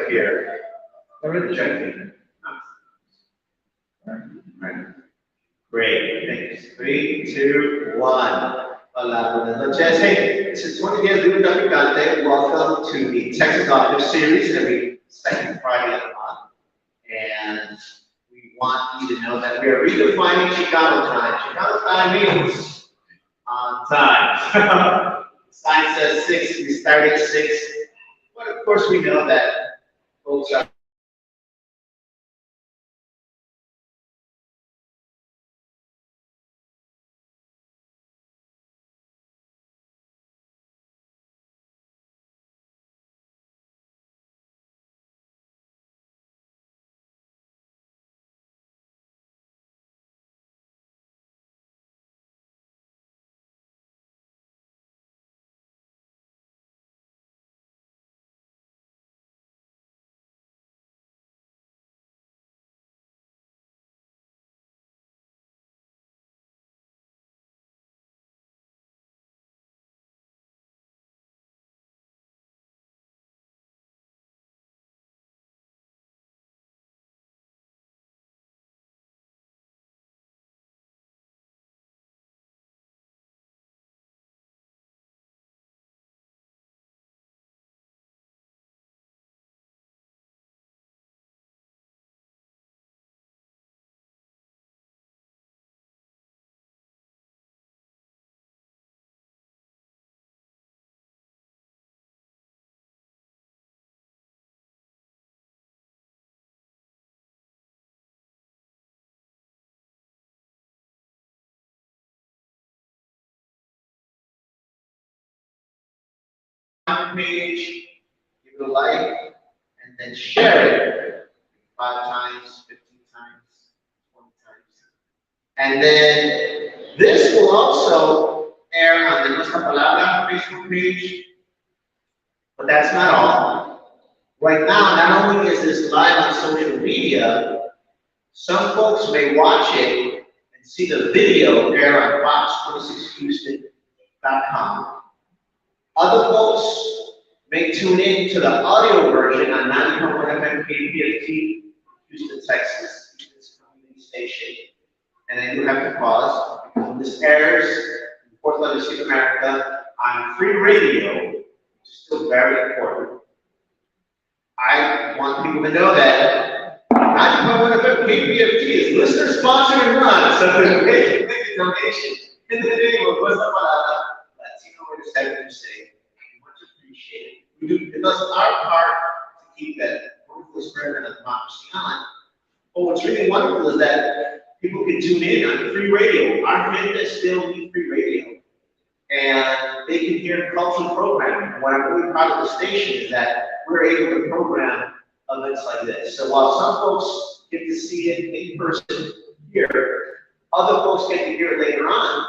here. We're rejecting. Right. Great. Thanks. 3, 2, 1. Hola, buenas noches. Hey, this is 20 Days with Undocumented. Welcome to the Texas Author Series every second Friday of the month. And we want you to know that we are redefining Chicano time. Chicano time means on time. Sign says 6, we start at 6. But of course, we know that folks are page, give it a like, and then share it 5 times, 15 times, 20 times. And then this will also air on the Nuestra Palabra Facebook page, but that's not all. Right now, not only is this live on social media, some folks may watch it and see the video air on fox26houston.com. Other folks may tune in to the audio version on 90.1 FM KPFT, Houston, Texas, Houston's community station. And I do have to pause because when this airs in Fort Lauderdale, America, on free radio, which is still very important. I want people to know that 90.1 FM KPFT is listener sponsored and run, so make a donation in the name of Westside of Latino or say. Much appreciated. We do it does our part to keep that wonderful spirit of democracy on. But what's really wonderful is that people can tune in on free radio. Our business still need free radio. And they can hear cultural programming. And what I'm really proud of the station is that we're able to program events like this. So while some folks get to see it in person here, other folks get to hear it later on.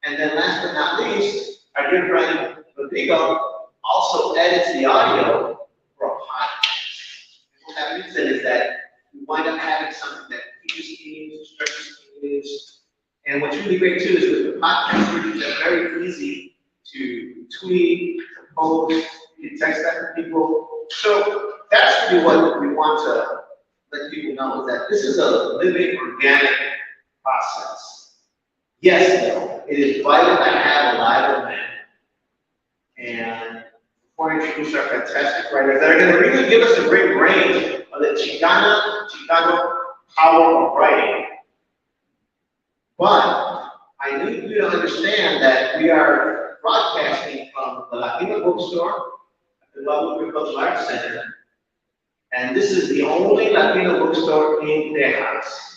And then last but not least, our dear friend Rodrigo also edits the audio for a podcast. And what that means then is that we wind up having something that teaches teams, stretches teams. And what's really great too is with the podcast versions, they're very easy to tweet, to post, you can text that to people. So that's really what we want to let people know is that this is a living, organic process. Yes, though, it is vital to have a live event. And before I introduce our fantastic writers that are going to really give us a great range of the Chicano power of writing. But I need you to understand that we are broadcasting from the Latino Bookstore at the Guadalupe Cultural Arts Center. And this is the only Latino bookstore in Texas.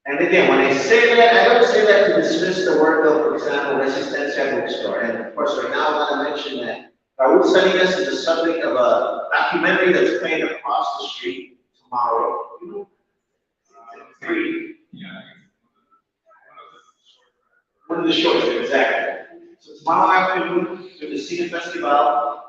And again, when I say that, I don't say that to dismiss the work of, for example, Resistencia Bookstore. And of course, right now I want to mention that Revolucion is the subject of a documentary that's playing across the street tomorrow. One of the shorts, exactly. So tomorrow afternoon, through the Cine Festival,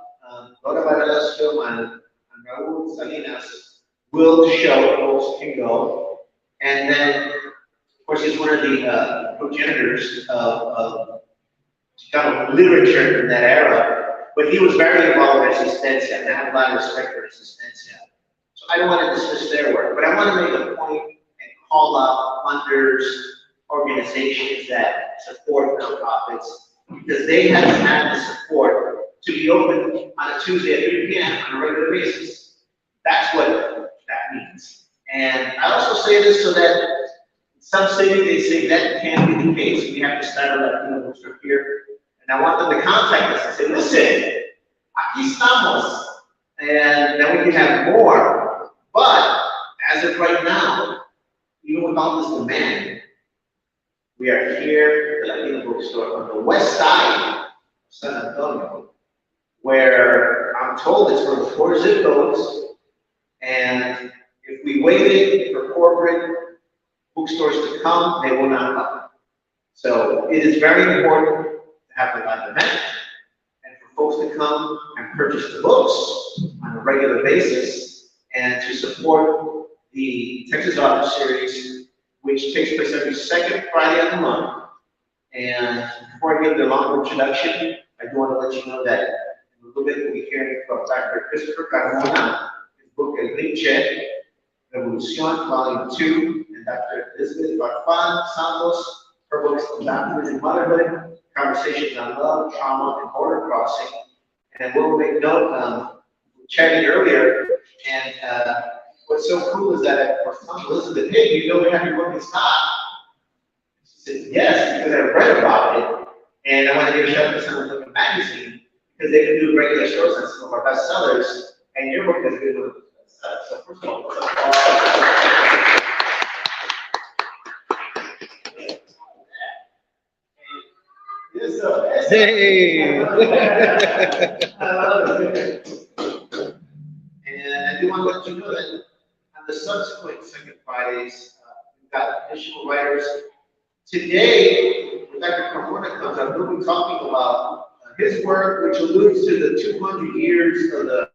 Laura Varela's film and Raul Salinas will show, folks can go. And then, of course, he's one of the progenitors of Chicano literature in that era. But he was very involved in Asistencia, and I have a lot of respect for Asistencia. So I don't want to dismiss their work, but I want to make a point and call out funders, organizations that support nonprofits, because they have to have the support to be open on a Tuesday at 3 p.m. on a regular basis. That's what that means. And I also say this so that in some cities they say that can't be the case. We have to start a Latino bookstore here. And I want them to contact us and say, listen, aquí estamos. And then we can have more. But as of right now, even with all this demand, we are here at the Latino bookstore on the west side of San Antonio, where I'm told it's for the 4 zip codes. And if we waited for corporate bookstores to come, they will not come. So it is very important to have the live event and for folks to come and purchase the books on a regular basis and to support the Texas Author Series, which takes place every second Friday of the month. And before I give the long introduction, I do want to let you know that in a little bit we'll be hearing from Dr. Christopher Carmona, his book Rinche, Revolucion, Volume 2, and Dr. Elizabeth Farfan Santos, her books Undocumented Motherhood, Conversations on Love, Trauma, and Border Crossing. And we'll make note, we chatted earlier, and what's so cool is that for some Elizabeth, hey, you know we have your book in stock. She said, yes, because I read about it, and I want to give a shout out to San Antonio Magazine, because they can do regular stores on some of our bestsellers, and your book has been one of the bestsellers. So first of all, hey! I love it. And I do want to let you know that on the subsequent second Fridays, we've got additional writers. Today, when Dr. Carmona comes up, we'll be talking about his work, which alludes to the 200 years of the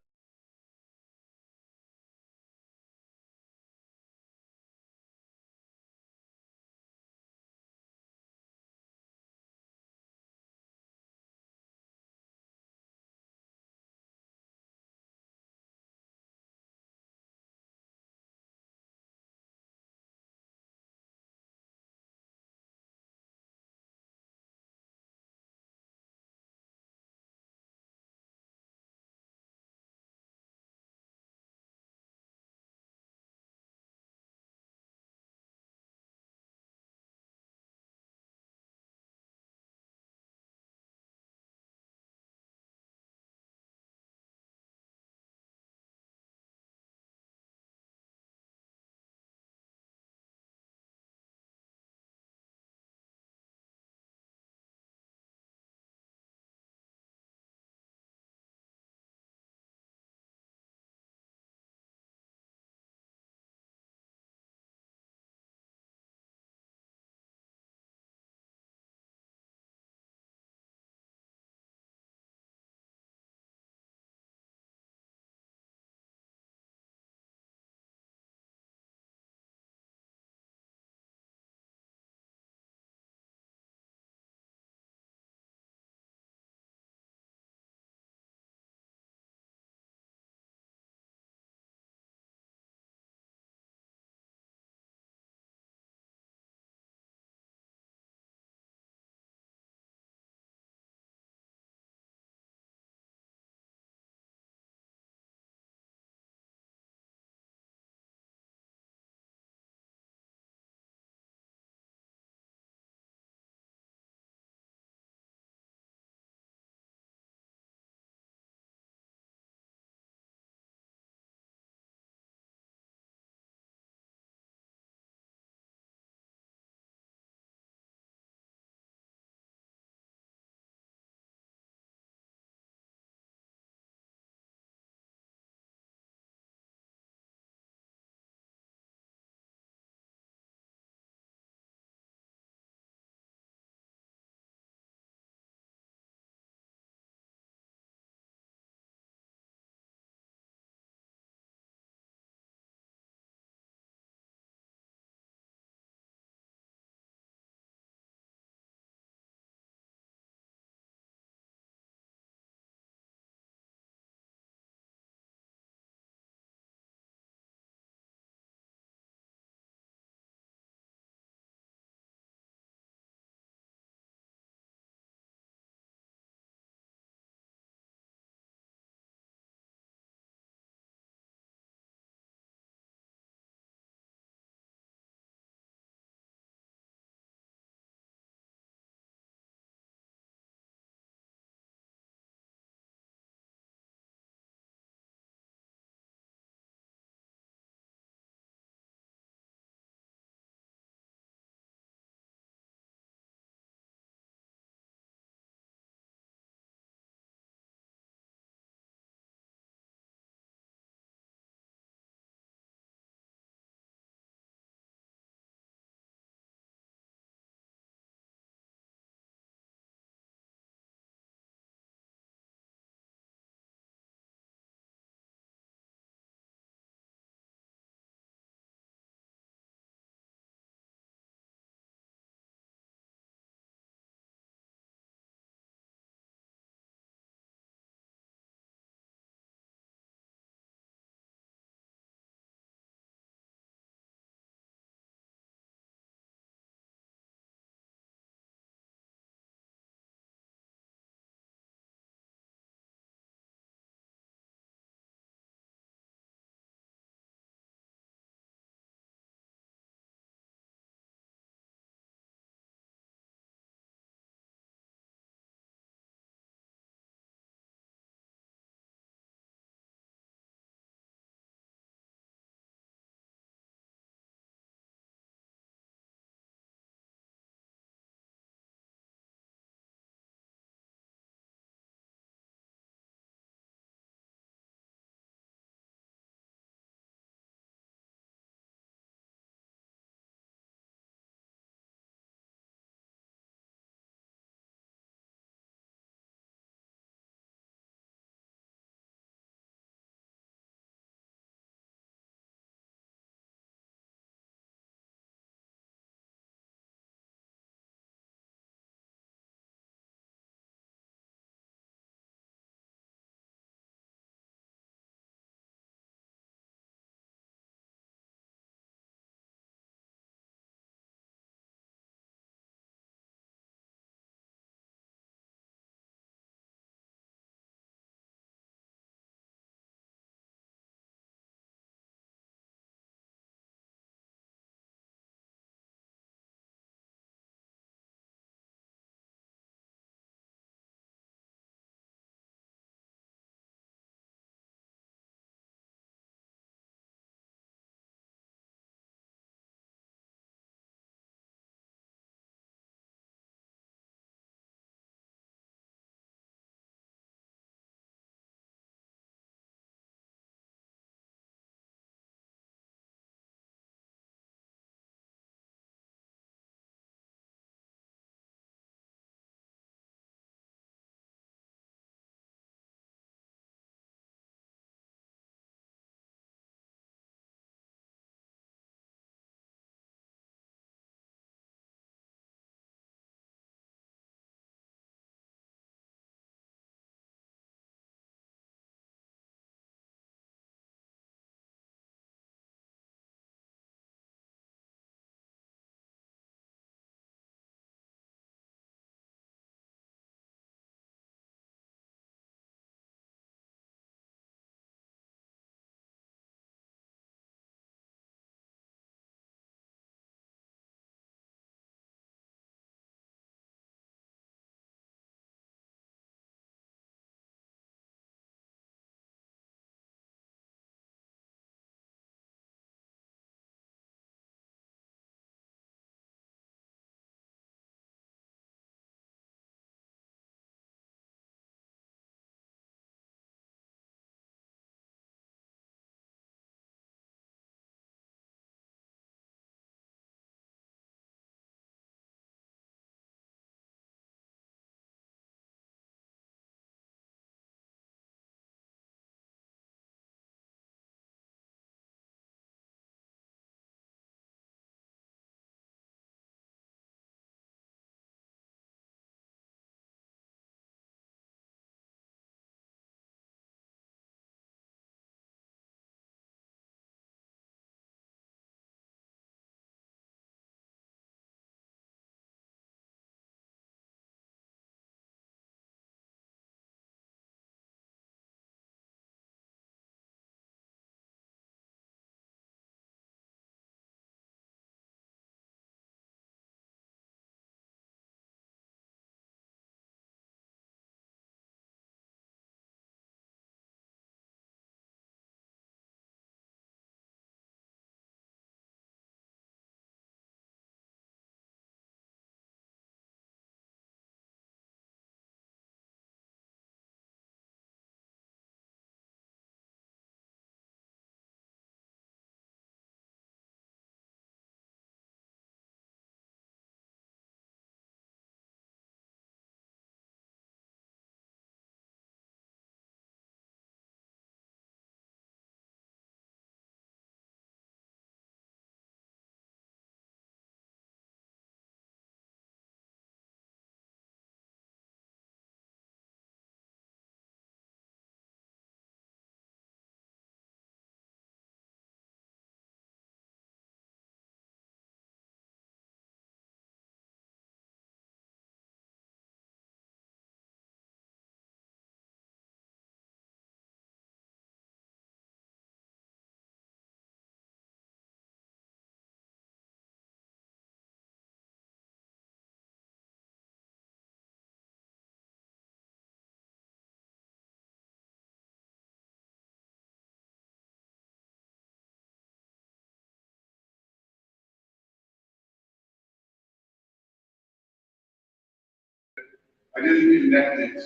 I didn't connect it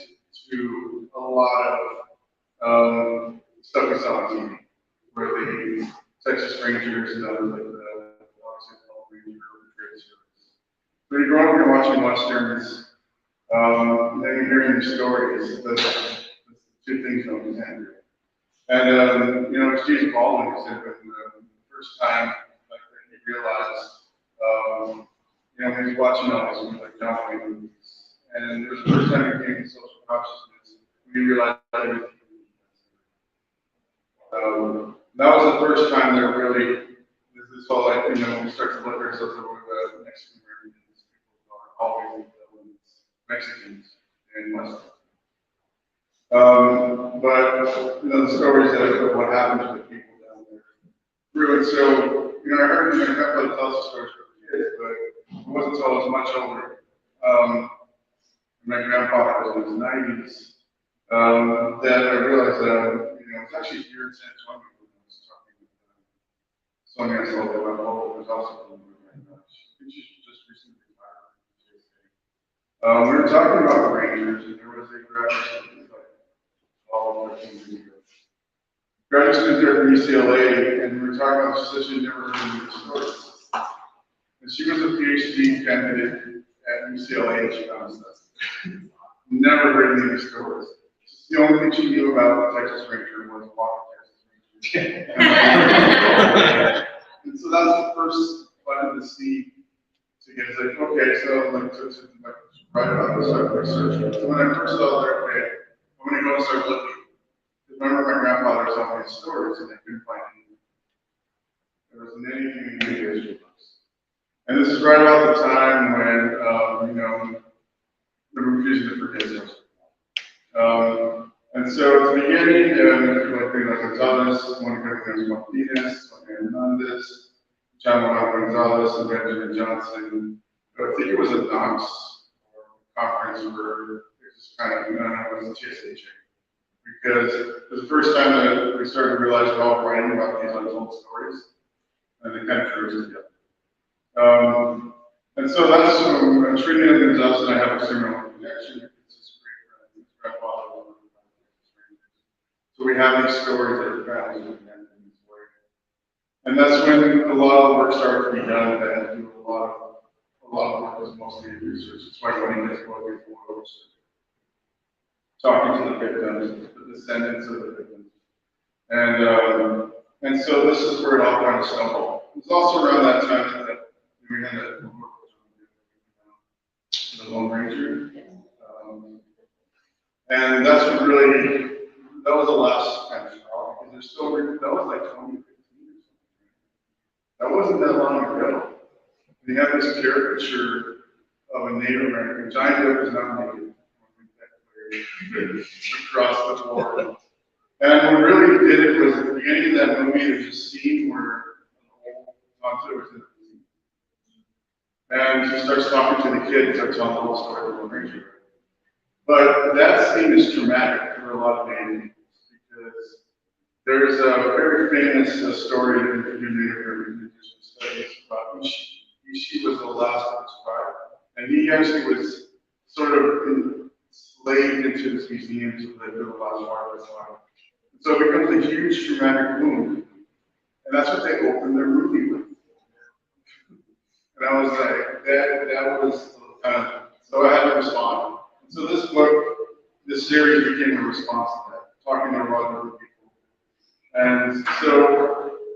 to a lot of stuff we saw on TV, where the Texas Rangers and like the Ranger or Trade Service. So you grow up, you're watching Westerns, and then you're hearing the stories. That's the two things don't connect. And it's James Baldwin who said when the first time like that he realized, he was watching all these like John Wayne movies, and it was the first time he came to social consciousness when he realized everything. That was the first time that really this whole like we start to look at ourselves over the Mexican Americans, people are always Mexicans and Western. But the stories of what happened to the people down there. Through it, so I heard my grandfather tell us stories for the kids, but it wasn't until I was much older. My grandfather was in his 90s. That I realized that it's actually here in San Antonio when I was talking with Sonia Sola about who was also from the right now. She just recently retired from the GCAC. We were talking about the Rangers, and there was a graduate student like 12, 13 years ago. Graduate student there from UCLA, and we were talking about the she never heard any of the stories. And she was a PhD candidate at UCLA in Chicano. Never heard any of the stories. The only thing she knew about the Texas Ranger was walking Texas Ranger. And so that was the first button to see to get like, okay, so like to write about this type of research. So when I first saw that, okay, I'm gonna go and start looking. Remember my grandfather was telling me stories and they couldn't find anything. There wasn't anything in the history books. And this is right about the time when the refusing to forgive us. And so at the beginning, like Gonzalez, Monica Martinez, Hernandez, John Gonzalez, and Benjamin Johnson. I think it was a Knox conference where it was kind of, it was a GCAC. Because it was the first time that we started to realize we're all writing about these untold stories, and they kind of drew us together. And so that's Trinidad Gonzalez and I have a similar connection. It's his great friend, his grandfather. So we have these stories that are families are connected in this way. And that's when a lot of the work started to be done. That had to do a lot of work was mostly research. It's why when he gets book before talking to the victims, the descendants of the victims. And so this is where it all kind of stumbled. It was also around that time that we had the Lone Ranger. And that's what really, that was the last kind of straw, because there's still, that was like 2015 or something. That wasn't that long ago. We have this caricature of a Native American, Johnny Depp is not Native, across the board. And what really did it was at the beginning of that movie, there's a scene where an old Tonto was in the scene. And he starts talking to the kids, starts telling the whole story of the Lone Ranger. But that scene is traumatic for a lot of Native people because there's a very famous story in the Native American studies about Rinche. Rinche was the last of his tribe, and he actually was sort of enslaved into this museum to live in the last part of his life. So it becomes a huge traumatic wound, and that's what they opened their movie with. And I was like, that was kind of, so I had to respond. And so this book, this series became a response to that, talking to a lot of other people. And so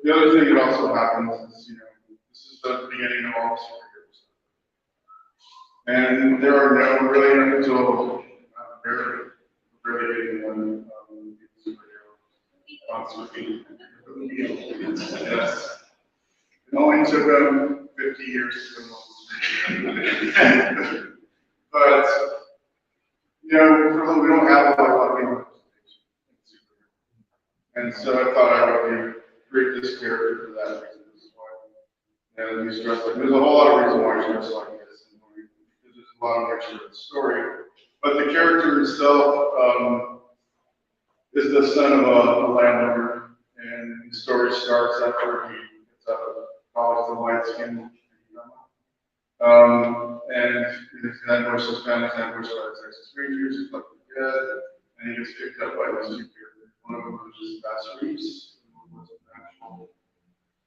the other thing that also happens is, this is the beginning of all the superhero stuff. And there are no, really up until barely getting one superhero yes. It only took them 50 years to come up. But we don't have a lot of people. And so I thought I would create this character for that reason. And he's dressed like, there's a whole lot of reasons why he's dressed like this. Because there's a lot of extra to the story. But the character himself is the son of a landowner. And the story starts after he gets out of college, the light skin. and he's ambushed, his family's ambushed by the Texas Rangers, he's left for dead, and he gets picked up by these two characters. One of them was just Bass Reeves, who was an actual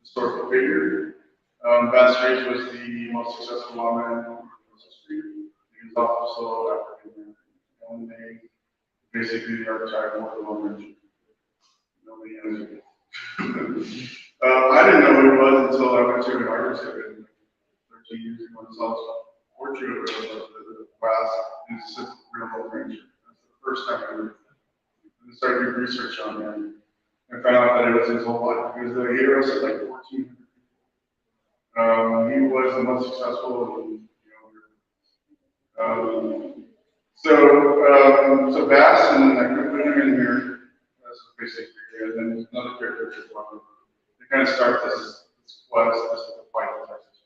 historical figure. Bass Reeves was the most successful lawman in history. He was also African American, and they basically the archetype of the lawman. Nobody knows it. I didn't know who he was until I went to an art exhibit 13 years ago and saw his portrait of the class and it's just a real Rinche. That's the first time I ever started doing research on him and found out that it was his whole life. He was the hero of like 1,400 people. He was the most successful and so Bass, and I could put him in here as a basic figure, and then another character as well. They kind of start this quest, this is the fight with Texas.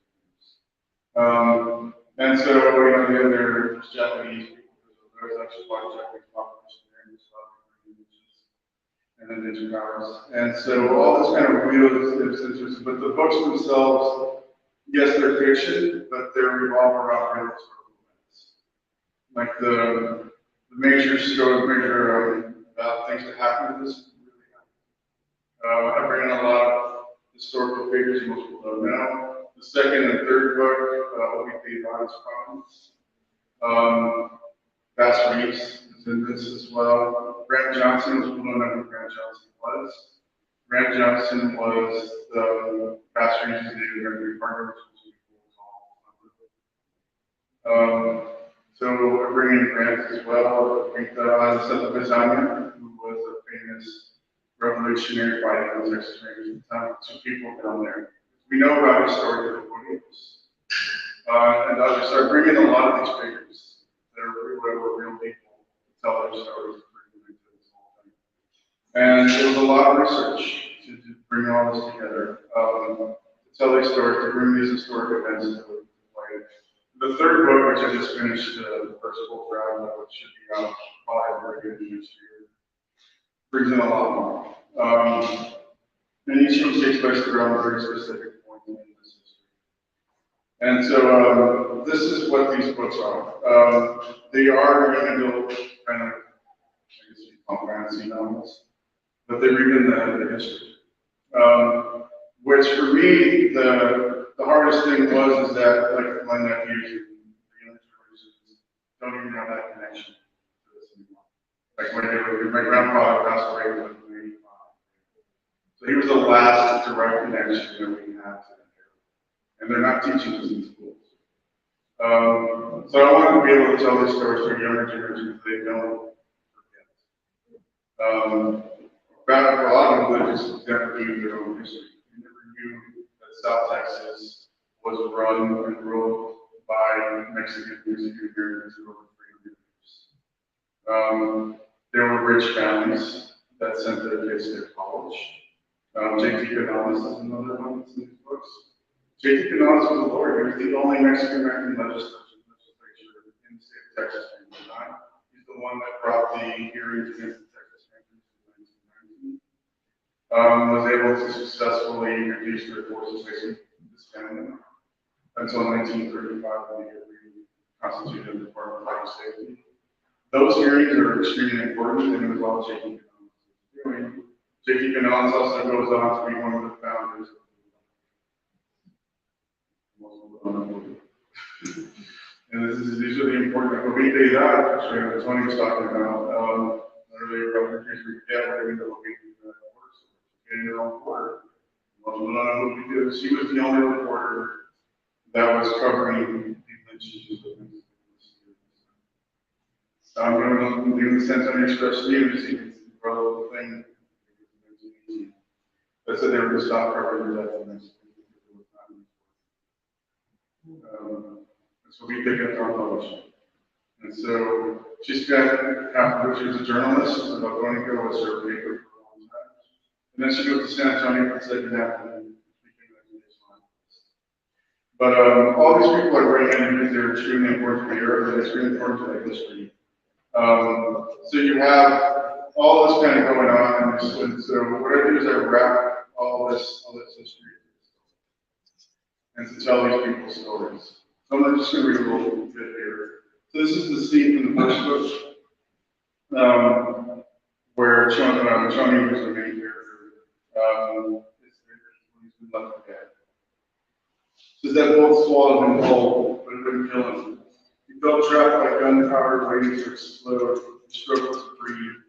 And so, there's Japanese people, there's actually a lot of Japanese population there in South, and then ninja powers. And so all this kind of wheels is interesting, but the books themselves, yes, they're fiction, but they revolve around real historical events. Like the major story, about things that happen in this really happen. I bring in a lot of historical figures most people don't know. The second and third book will be the Honest Promise. Bass Reeves is in this as well. Grant Johnson, most people don't know who Grant Johnson was. Grant Johnson was the Bass Reeves' Native American partner, which was so we're bringing Grant as well. Santa Bezania, who was a famous revolutionary fighter in the Texas Rangers at the time. Two people down there. We know about his story of Williams. And others. So I bring in a lot of these figures that were real people to tell their stories. And it was a lot of research to bring all this together, to tell these stories, to bring these historic events to life. The third book, which I just finished, the first full round, which should be out probably next year, brings in a lot more. And each one takes place around a very specific point in this history. And so this is what these books are. They are young adult kind of, I guess you call fantasy novels, but they read in the history. Which for me, the hardest thing was that like my nephews and the younger generations don't even have that connection to this anymore. Like my grandfather passed away when he was 85. So he was the last direct connection that we had to them. And they're not teaching this in schools. So I want to be able to tell these stories to younger generations so they don't forget. For a lot of religions, never knew their own history. They never knew that South Texas was run and ruled by Mexican Americans for over 300 years. There were rich families that sent their kids to college. J.T. Canales is another one that's in these books. J.T. Canales was a lawyer. He was the only Mexican American legislature in the state of Texas at the time. He's the one that brought the hearings against the Texas Rangers in 1990. Was able to successfully reduce their forces facing this family until 1935 when they reconstituted the Department of Public Safety. Those hearings are extremely important, and it was all J.T. Canales doing. J.T. Canales also goes on to be one of the founders of and these are the important, what we did that, actually, Tony was talking about, earlier about the case we get, where we know we do that works, getting their own reporter. Well, we don't know what we do. She was the only reporter that was covering the lynchings of the I'm going to do the San Antonio Express News, you can the thing. That said they were going to stop covering the death of this. So we pick up our publishing. And so she spent half of her, she was a journalist, so about going to go was her paper for a long time. And then she moved to San Antonio for the second half and then became a news journalist. But all these people are bringing in because they're extremely important to the earth and extremely important to the history. So you have all this kind of going on, and so what I do is I wrap all this history and to tell these people's stories. So I'm just going to read a little bit here. So this is the scene from the first book, where Choni, who's the main character, is when he's been left for dead. Says that bolt swallowed him whole, but it wouldn't kill him. He felt trapped by gunpowder waiting to explode. He struggled to breathe,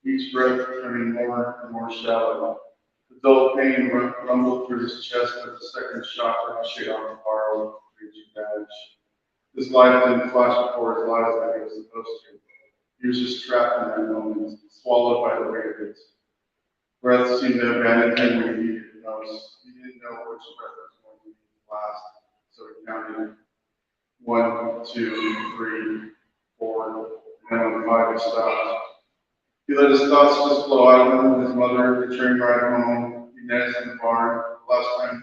each breath turning more and more shallow. The dull pain rumbled through his chest as the second shot ricocheted off the borrowed reaching badge. His life didn't flash before his eyes like it was supposed to. He was just trapped in that moment, swallowed by the weight of it. Breath seemed to abandon him when he needed it most. He didn't know which breath was going to be his last, so he counted 1, 2, 3, 4, and then on 5 he stopped. He let his thoughts just flow out of him, his mother, the train ride home, Inez in the barn, the last time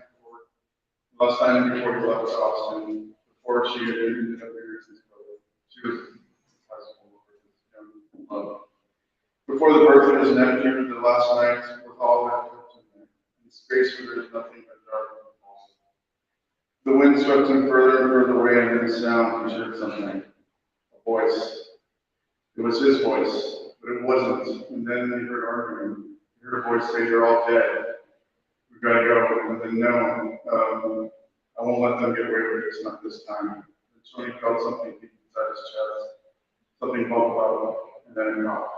before he left Austin, before she had been in his brother. She was in high school with his young love. Before the birth of his nephew, the last night, with all that kept him there, in space where there's nothing but dark and false. The wind swept him further and further away, and in the sound he heard something. A voice. It was his voice. But it wasn't. And then he heard arguing. He heard a voice say, "They're all dead. We've got to go." And then, "No, I won't let them get away with it. It's not this time." And so he felt something deep inside his chest. Something bump out, and then it coughed.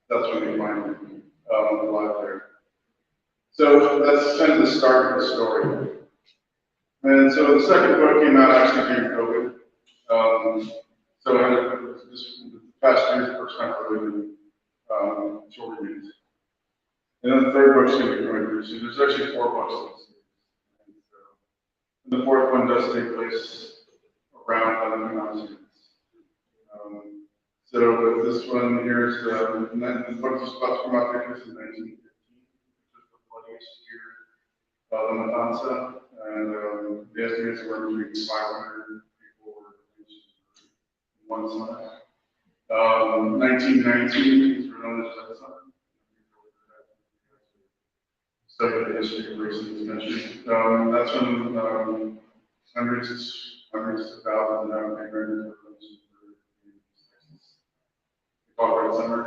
That's when they find him alive there. So that's kind of the start of the story. And so the second book came out actually during COVID. So this past year is the first time I've really been short reviews. And then the third book's going to be coming through soon. There's actually 4 books in this series. And the fourth one does take place around Undocumented. So with this one, here's the book is about to come out there in 1915, which is the bloodiest year of the Matanza. And the estimates were between 500 people were lynched in one side. 1919 is known as genocide. Study the history of race in this country. That's when hundreds of thousands of immigrants were lynched in Texas. They call it Red Summer.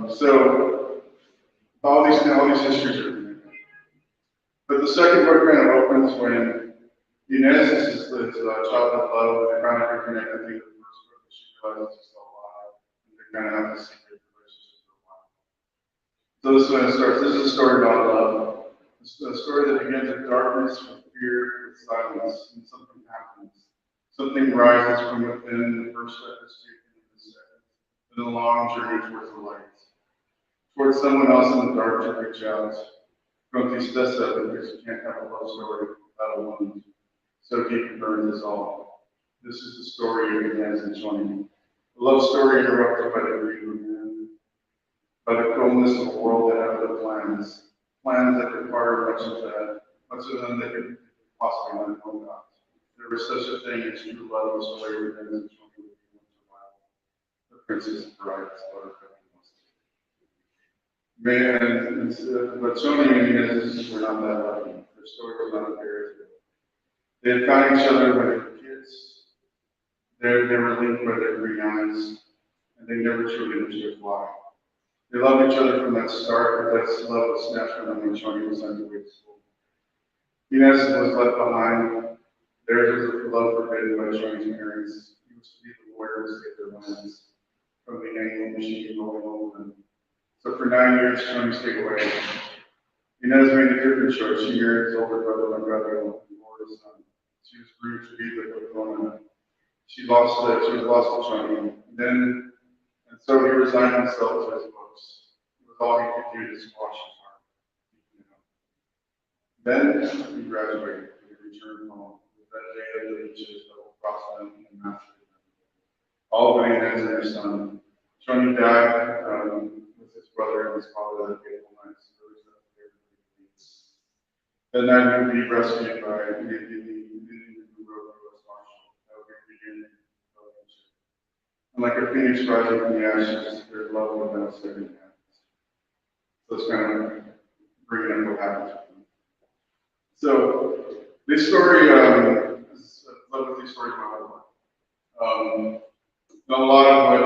So all these histories are connected. But the second book kind of opens when Inez is his childhood love, and they kind of reconnect at the end of the first book, and she realizes he's still alive, and they kind of have this secret relationship for a while. So this is when it starts. This is a story about love. It's a story that begins with darkness, with fear, with silence, and something happens. Something rises from within. The first step is taken in the second, and a long journey towards the light, towards someone else in the dark to reach out. From tristeza, because you can't have a love story without a wound. So deep it burns us all. This is the story of Inez and Choni. A love story interrupted by the greed of men, by the coldness of a world that had other plans that required much of them that could possibly not know about. There was such a thing as true love, was the way Inez and Choni would be once in a while. The princess bride, buttercup. But Choni and Inez were not that lucky. Their story was not a fairy tale. They had found each other when they were kids. They were linked by their green eyes, and they never truly understood why. They loved each other from that start, but that love was snatched from them when Choni was sent away to school. Inez was left behind. Theirs was a love forbidden by Choni's parents. He was to be the lawyer to save their lands from the angle machine rolling over them. So for 9 years, Choni stayed away. Inez made a different choice. She married his older brother, Guadalupe, and bore his son. She was brewed to be the Carmona. She was lost to Choni. And so he resigned himself to his books. It was all he could do to squash his heart. Then he graduated. He returned home. With that day of the beaches that will cross them and master them. All but Inez and her son. Choni died with his brother and his father that fateful night. That night he would be rescued by the Indian who wrote U.S. Marshal. That would be the beginning of Rinche. And like a phoenix rising from the ashes, their love would never second hands. So it's kind of bringing up what happens with them. So this story, I've lived with these stories my whole life. Not a lot of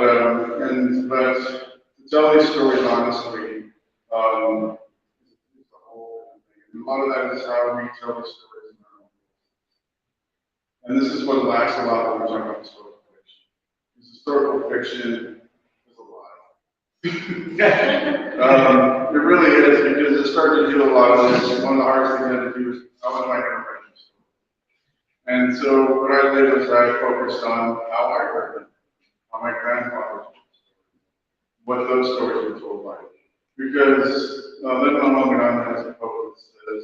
it, but to tell these stories honestly, is the whole thing. And a lot of that is how we tell these stories in our own voices. And this is what lacks a lot when we talk about historical fiction. Because historical fiction is a lie. It really is, because it started to do a lot of this. One of the hardest things I had to do is, how am I going to write this story? And so what I did was I focused on how I heard them, how my grandfather told stories, what those stories were told like. Because living on Long Island has a quote that says,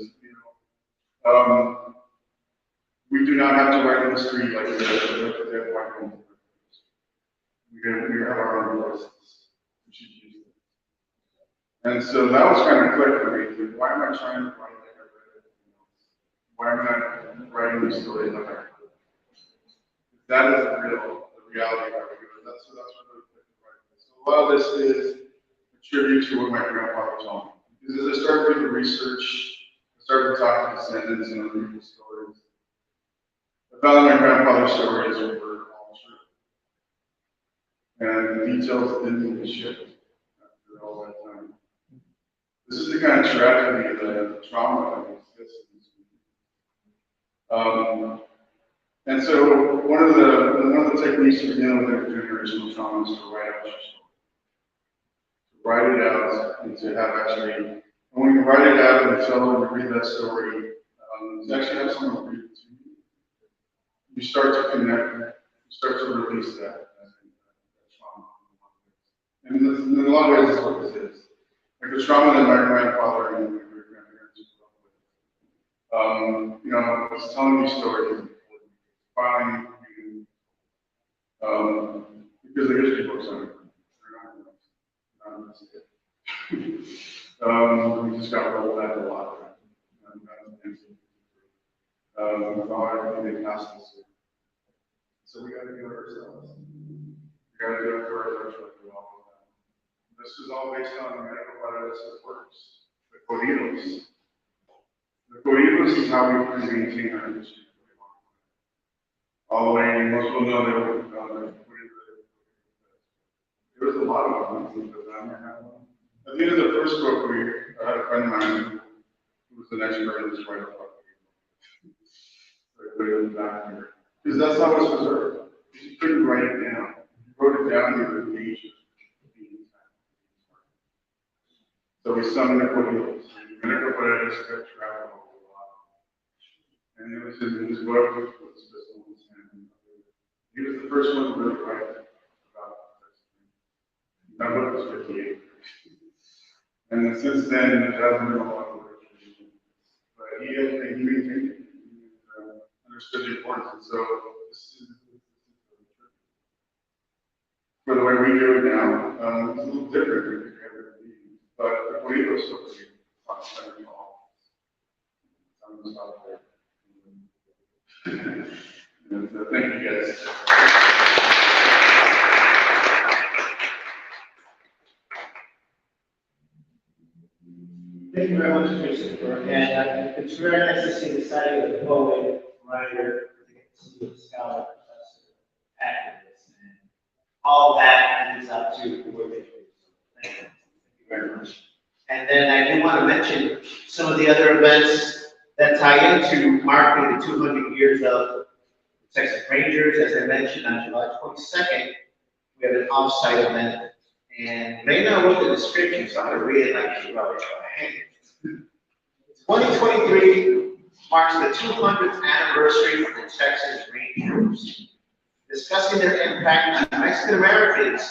we do not have to write history like the dead white woman. We have our own voices. We should use them. And so that was kind of clear for me. Like, why am I trying to write like I read it? Why am I writing these stories like I heard it? That is the reality of how we do it. That's what really right. So a lot of this is a tribute to what my grandfather told me. Because as I started doing the research, I started talking to descendants and other people's stories. I found that my grandfather's stories were all true. And the details didn't really shift after all that time. This is the kind of tragedy, the trauma that exists in this community. And so one of the techniques for dealing with intergenerational trauma is to write out your story. To write it out and to have actually, and when you write it out and tell them to read that story, to actually have someone read it to you, you start to connect, you start to release that trauma. And in a lot of ways, that's what this is. Like the trauma that my grandfather and my great-grandparents grew up with. I was telling these stories. Finally, because the history books are not we just got rolled back a lot. Everything they passed us. So we got to do it ourselves. We got to do it for our children. This is all based on the medical evidence that works. The corridos. The corridos is how we maintain our history. All the way, most people know they were, there was a lot of them. At the end of the first book, we had a friend of mine who was an expert in this writer book. So I put it in the back here. Because that's how it's preserved. You couldn't write it down. You wrote it down, you would page it. So we summoned the corridos. We never put it as a travel a lot. And it was in his book, which was just he was the first one to really write about this. That book was 58. And since then, it hasn't been a lot of work. But he maintained it. He understood the importance. So this is for the way we do it now, it's a little different. But the way it was supposed to be better involved. I'm going to stop there. Thank you guys. Thank you very much, Christopher. And it's very nice to see the study of the poet, writer, scholar, professor, activist, and all that leads up to what they do. Thank you very much. And then I do want to mention some of the other events that tie into marking the 200 years of Texas Rangers. As I mentioned, on July 22nd, we have an off-site event. And Reina wrote the description, so I'm going to read it like she wrote it. 2023 marks the 200th anniversary of the Texas Rangers, discussing their impact on Mexican Americans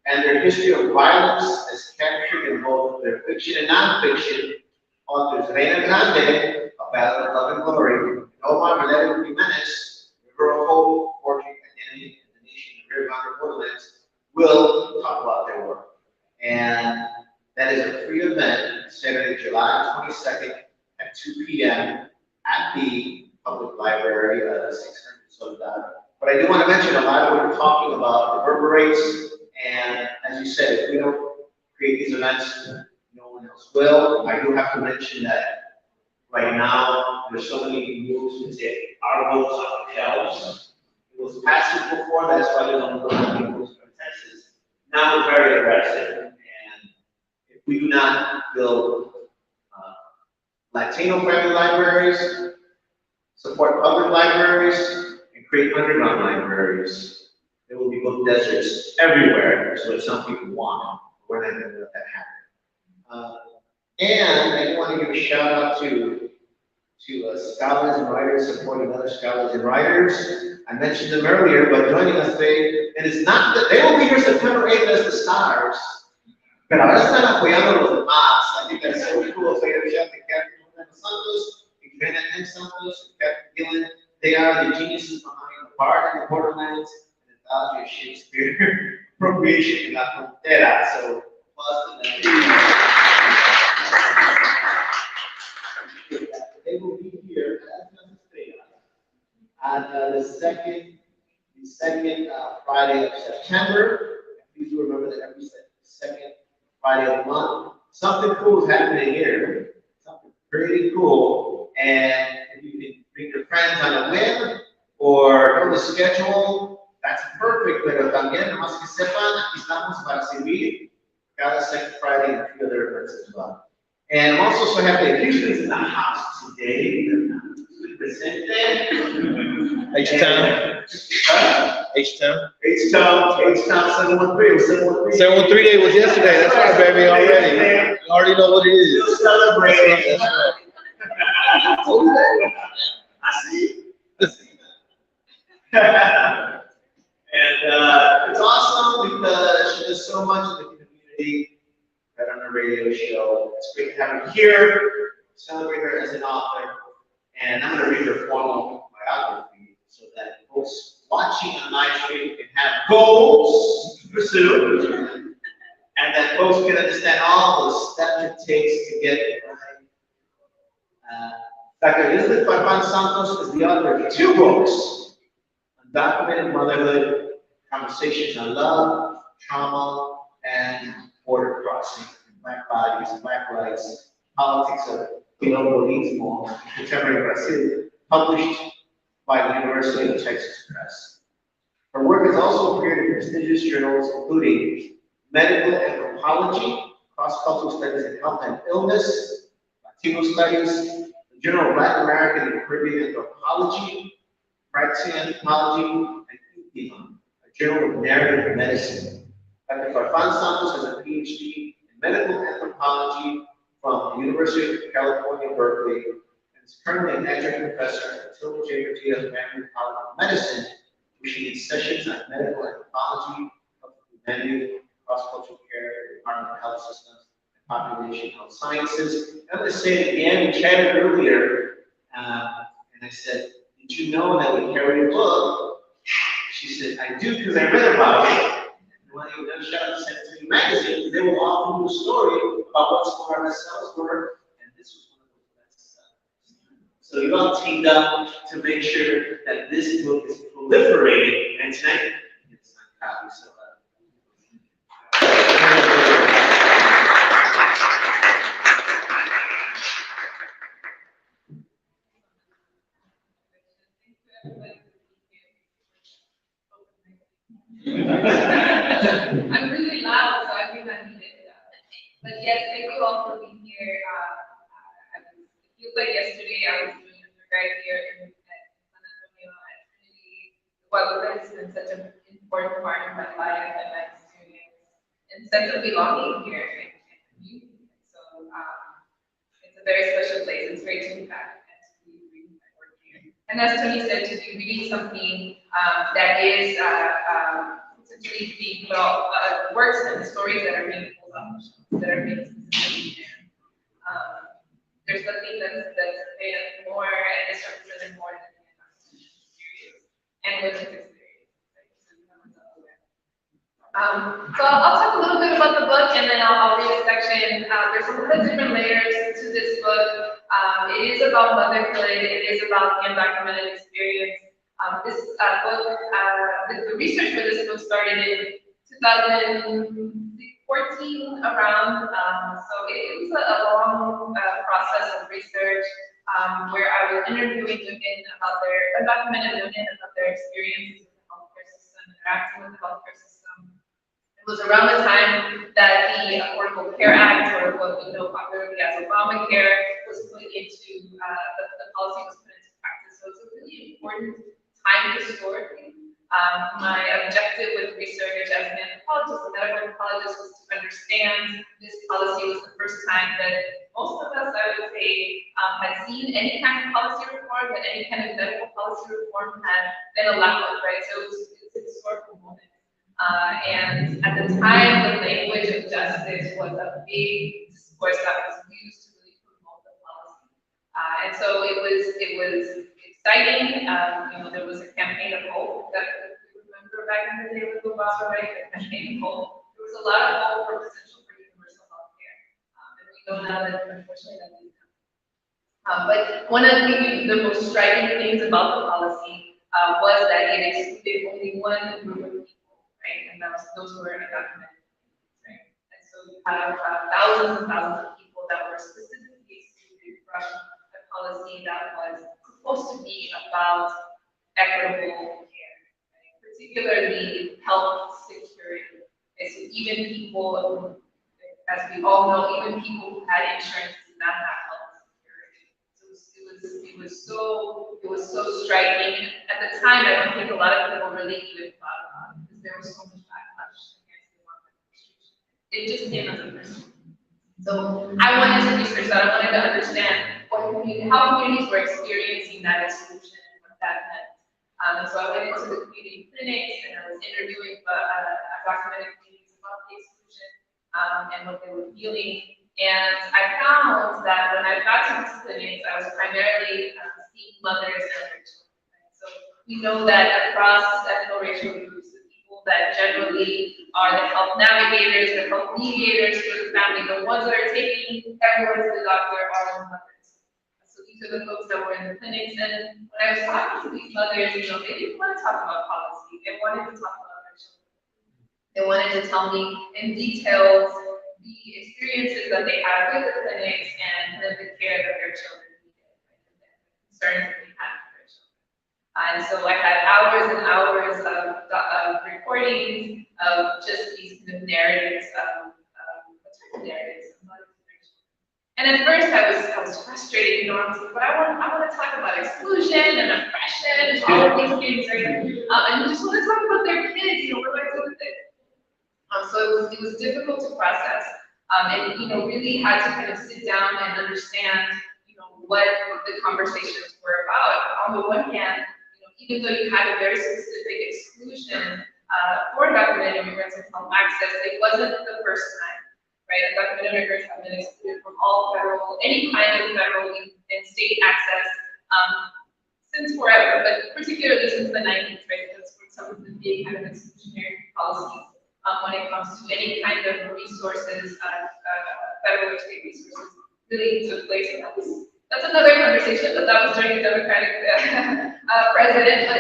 and their history of violence as captured in both their fiction and nonfiction. Authors Reina Grande, A Battle of Love and Glory, Omar Valero Jimenez, River of Hope, Forging Identity in the Nation of Rio Grande Borderlands, will talk about their work. And that is a free event, Saturday, July 22nd at 2 p.m. at the public library, 600 Soledad. But I do want to mention a lot of what we're talking about reverberates, and as you said, if we don't create these events, no one else will. I do have to mention that Right now, there's so many rules to say our books are shelves. It was passive before, that's why there's only one books in Texas. Now we're very aggressive, and if we do not build Latino friendly libraries, support public libraries, and create underground libraries, there will be book deserts everywhere, is what some people want. We're not going to let that happen. And I do want to give a shout out to scholars and writers supporting other scholars and writers. I mentioned them earlier, but joining us today, and it's not that they will be here September 8th as the stars, pero ahora están apoyando los demás. I think that's so cool. So you have to Carmona Santos, Adriana M. Santos, and Captain Gillen. They are the geniuses behind the Bard in the Borderlands and Anthology of Shakespeare, Appropriation in La Frontera. So, plus they will be here on the second Friday of September. Please do remember that every second Friday of the month, something cool is happening here. Something pretty cool. And if you can bring your friends on a whim or know the schedule, that's perfect. Pero también, nomás que sepan, aquí estamos para servir cada second Friday and a few other events as well. And I'm also so happy that Houston's in the house today. Presente. H-Town. H-Town. H-Town 713. 713 day was yesterday. That's right, baby. Already. You already know what it is. Still celebrating. That's right. I see. And it's awesome because she does so much in the community. Right on the radio show. It's great to have her here. Celebrate her as an author. And I'm going to read her formal biography so that folks watching on live stream can have goals to pursue, and that folks can understand all the steps it takes to get it right. Dr. Elizabeth Farfan Santos is the author of 2 books: Undocumented Motherhood, Conversations on Love, Trauma, and Border Crossing, Black Bodies, Black Rights, Politics of Colonialismo, Contemporary Brazil, published by the University of Texas Press. Her work has also appeared in prestigious journals including Medical Anthropology, Cross-Cultural Studies in Health and Illness, Latino Studies, the Journal of Latin American and Caribbean Anthropology, Practicing Anthropology, and Intima, a journal of narrative medicine. Dr. Farfan Santos has a PhD in medical anthropology from the University of California, Berkeley, and is currently an adjunct professor at the Tilden J. College of Medicine, teaching in sessions on medical anthropology, humanity, cross-cultural care, Department of Health Systems, and Population Health Sciences. I'm going to say it again, we chatted earlier, and I said, did you know that we carry a book? She said, I do because I read about it. And when I was shout out to San Antonio magazine, they will often do a story about what some of our bestsellers were, and this was one of those bestsellers. So you all teamed up to make sure that this book is proliferating, and tonight it's not copy. So I'm really loud, so I think I need it. But yes, thank you all for being here. It feels like yesterday I was doing a right here in San Antonio at Trinity. Guadalupe has been such an important part of my life and my experience and sense of belonging here and community. So it's a very special place. It's great to be back and to be reading my work here. And as Tony said, to be reading something that is essentially being works and stories that are being pulled up, that are being specifically there. There's nothing that's been more and is represented more than the Constitution experience and women's experience. Right? So I'll talk a little bit about the book and then I'll read a section. There's a lot of different layers to this book. It is about motherhood. It is about the undocumented experience. This book, the research for this book started in 2014 around, so it was a long process of research. where I was interviewing women about their undocumented women about their experiences with the healthcare system, interacting with the healthcare system. It was around the time that the Affordable Care Act, or what we know popularly as Obamacare, was put into the policy was put into practice. So it's a really important time historically. My objective with research as an anthropologist, a medical anthropologist, was to understand this policy. Was the first time that most of us, I would say, had seen any kind of policy reform, that any kind of medical policy reform had been allowed, right? So it's a historical moment. And at the time, the language of justice was a big discourse that was used to really promote the policy. And so it was exciting. There was a campaign of hope that you remember back in the day with Obama, right? The campaign of hope. There was a lot of hope for potential for universal health care. And we know now that unfortunately that didn't happen. But one of the most striking things about the policy was that it excluded only one group of people, right? And those who were undocumented, right? And so you have thousands and thousands of people that were specifically excluded from a policy that was supposed to be about equitable care, right? Particularly health security. Okay, so even people, as we all know, even people who had insurance did not have health security. So it was so striking. At the time, I don't think a lot of people really even thought about it because there was so much backlash against the law. It just came as a person. So I wanted to research that. I wanted to understand how communities were experiencing that exclusion and what that meant. And so I went into the community clinics and I was interviewing undocumented communities about the exclusion and what they were feeling. And I found that when I got to these clinics, I was primarily seeing mothers and their children. Right? So we know that across ethno racial groups, the people that generally are the health navigators, the health mediators for the family, the ones that are taking everyone to the doctor are the mothers. So these are the folks that were in the clinics. And when I was talking to these mothers, they didn't want to talk about policy. They wanted to talk about their children. They wanted to tell me in details the experiences that they had with the clinics and the care that their children needed, right? And the concerns that they had for their children. And so I had hours and hours of recordings of just these kind of narratives, maternal narratives. And at first I was frustrated, I was like, but I want to talk about exclusion and oppression and all of these things, right? And I just want to talk about their kids, what do I do with it? So it was difficult to process, and really had to kind of sit down and understand, what the conversations were about. On the one hand, even though you had a very specific exclusion for undocumented immigrants and home access, it wasn't the first time, right? Undocumented immigrants have been excluded from all any kind of federal and state access since forever, but particularly since the 90s, right? That's where some of the big kind of exclusionary policies. When it comes to any kind of resources, federal or state resources, really took place. And that's another conversation, but that was during the Democratic president, but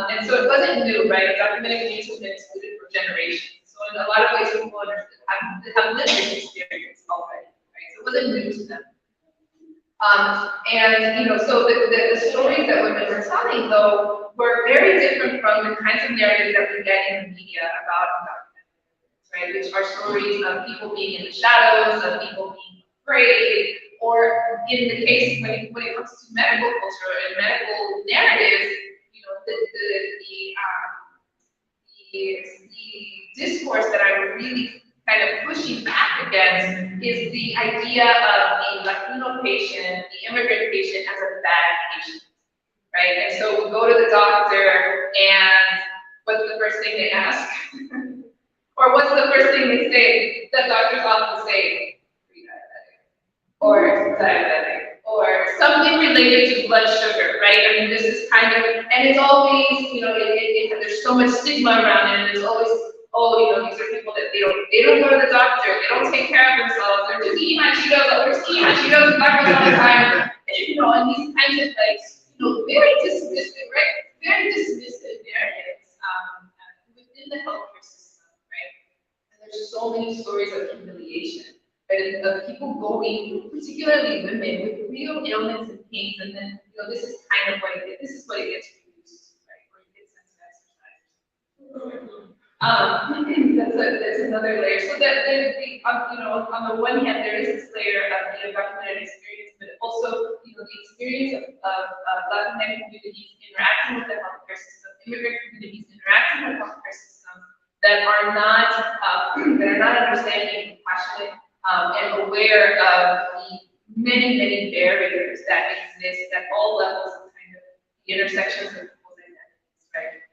and so it wasn't new, right? Undocumented communities have been excluded for generations. So in a lot of ways, people have lived this experience already, right? So it wasn't new to them. So the stories that women were telling, though, were very different from the kinds of narratives that we get in the media about undocumented, right? Which are stories of people being in the shadows, of people being afraid, or in the case when it comes to medical culture and medical narratives, the discourse that I'm really kind of pushing back against is the idea of the Latino patient, the immigrant patient as a bad patient, right? And so we go to the doctor and what's the first thing they ask? Or what's the first thing they say? The doctors often say, pre-diabetic, or diabetic, or something related to blood sugar, right? I mean, this is kind of, and it's always, there's so much stigma around it, and it's always, these are people that they don't go to the doctor, they don't take care of themselves, they're just eating hot Cheetos, and tacos all the time, and these kinds of very dismissive, right? Very dismissive narratives within the healthcare system, right? And there's so many stories of humiliation right? Of people going, particularly women, with real ailments and pains, and then, this is kind of what it gets, this is what it gets reduced to, right? Or it gets sent to exercise. That's another layer. So that on the one hand, there is this layer of the documented experience, but also, the experience of Latin communities interacting with the healthcare system, immigrant communities interacting with healthcare systems that are not understanding, compassionate, and aware of the many barriers that exist at all levels of kind of the intersections of people's identities, right?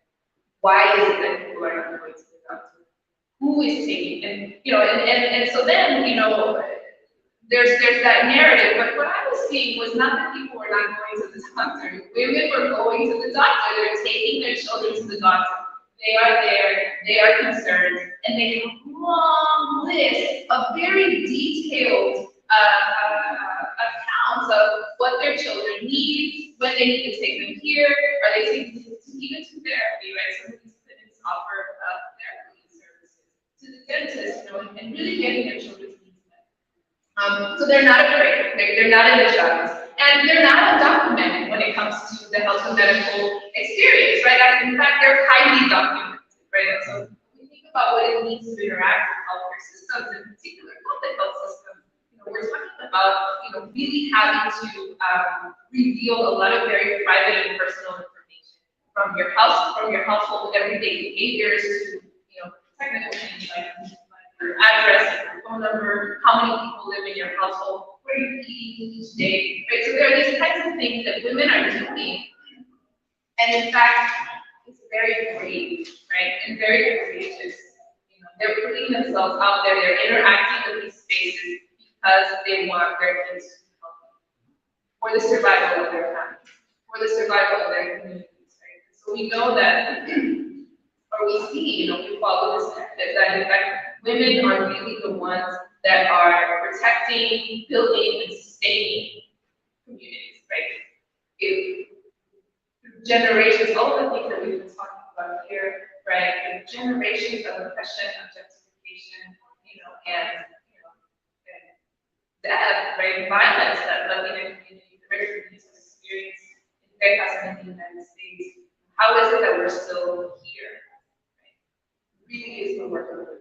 Why is it that people are not going to the doctor? Who is taking? And so then, there's that narrative, but what I was seeing was not that people were not going to the doctor. Women were going to the doctor. They're taking their children to the doctor. They are there, they are concerned, and they have a long list of very detailed accounts of what their children need, when they need to take them here, are they taking them even to therapy, right? Some of these clinics offer therapy services to the dentist, and really getting their children's needs met. So they're not afraid, they're not in the shadows, and they're not undocumented when it comes to the health and medical experience, right? In fact, they're highly documented, right? And so when we think about what it means to interact with healthcare systems, in particular public health systems, we're talking about, really having to reveal a lot of very private and personal information from your household everyday behaviors to, technical things like your address, your phone number, how many people live in your household, what are you eating each day, right? So there are these kinds of things that women are doing, and in fact, it's very brave, right, and very courageous. They're putting themselves out there, they're interacting with these spaces because they want their kids to be healthy, for the survival of their families, for the survival of their communities, right? So we know that, or we see, we follow this method, that in fact, women are really the ones that are protecting, building, and sustaining communities, right? Through generations, all the things that we've been talking about here, right? Through generations of oppression, objectification, and death, right? Violence that Latino communities, immigrant communities have experienced in their past in the United States. How is it that we're still here? Right? Really is the work of women.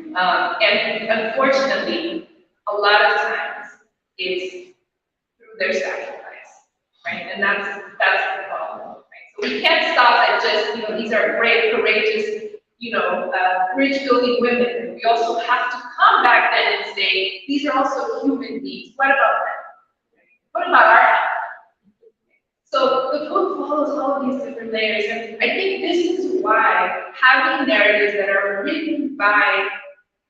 Right? And unfortunately, a lot of times it's through their sacrifice, right? And that's the problem, right? So we can't stop at just, these are brave, courageous, bridge-building women. We also have to come back then and say, these are also human beings. What about them? What about our health? So the book follows all of these different layers, and I think this is why having narratives that are written by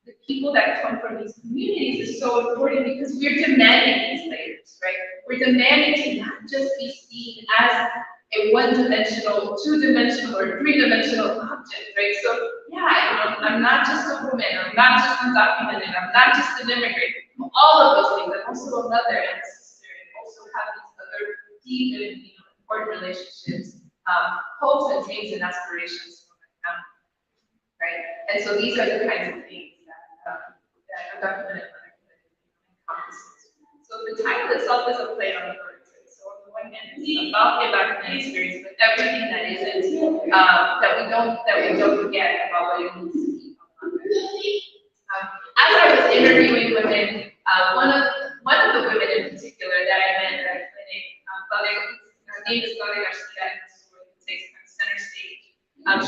the people that come from these communities is so important, because we're demanding these layers, right? We're demanding to not just be seen as a one-dimensional, two-dimensional, or three-dimensional object, right? So yeah, I'm not just a woman, I'm not just undocumented, I'm not just an immigrant, all of those things. I'm also a mother and a sister, and also have these other deep and important relationships, hopes and dreams and aspirations for my family, right? And so these are the kinds of things that undocumented motherhood encompasses. So the title itself is a play on words. So on the one hand, it's about the undocumented experience, but everything that isn't, that we don't forget about what it means to be a mother. As I was interviewing women, one of the women in particular that I met at a clinic, her name is Claudia Garcia, who takes center stage.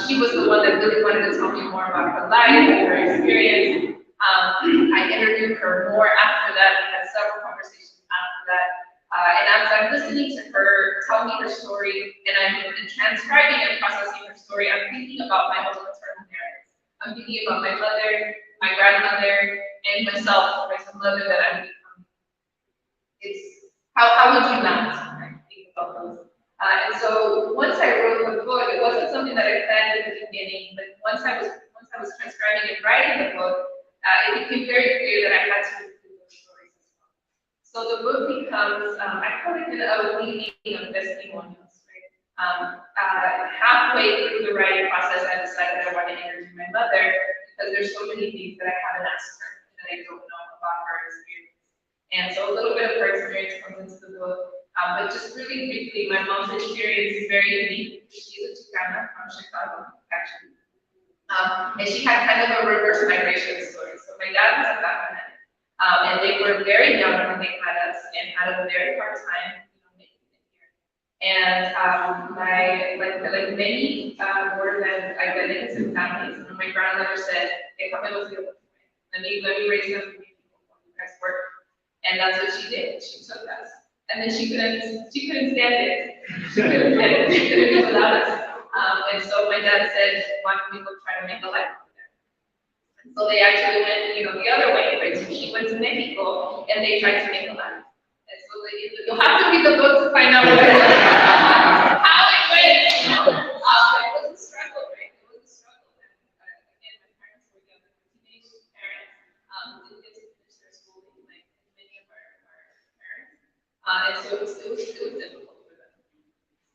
She was the one that really wanted to tell me more about her life and her experience. I interviewed her more after that. We had several conversations after that. And as I'm listening to her tell me her story, and I'm transcribing and processing her story, I'm thinking about my own maternal parents. I'm thinking about my mother, my grandmother, and myself as a mother that I'm becoming. It's how would you not think about those? And so once I wrote the book, it wasn't something that I planned at the beginning, but once I was transcribing and writing the book, it became very clear that I had to include those stories as well. So the book becomes, I call it a weaving of testimonials, right? Halfway through the writing process, I decided I wanted to interview my mother, because there's so many things that I haven't asked her that I don't know about her experience. And so a little bit of her experience comes into the book. But just really briefly, my mom's experience is very unique. She's a Chicano from Chicago, actually. And she had kind of a reverse migration story. So my dad was a Latino, and they were very young when they had us and had a very hard time, making it here. And like many border identities and families, my grandmother said, let me raise them for you people, you guys work. And that's what she did. She took us. And then she couldn't stand it. She couldn't stand it. She couldn't do without us. And so my dad said, why don't we go try to make a life over there? And so they actually went, the other way, right? So she went to Mexico and they tried to make a life. And so you'll have to read the book to find out how it went. It was a struggle, right? It was a struggle. And again, my parents were young, teenage parents, didn't get to finish their schooling like many of our parents. And so it was difficult for them,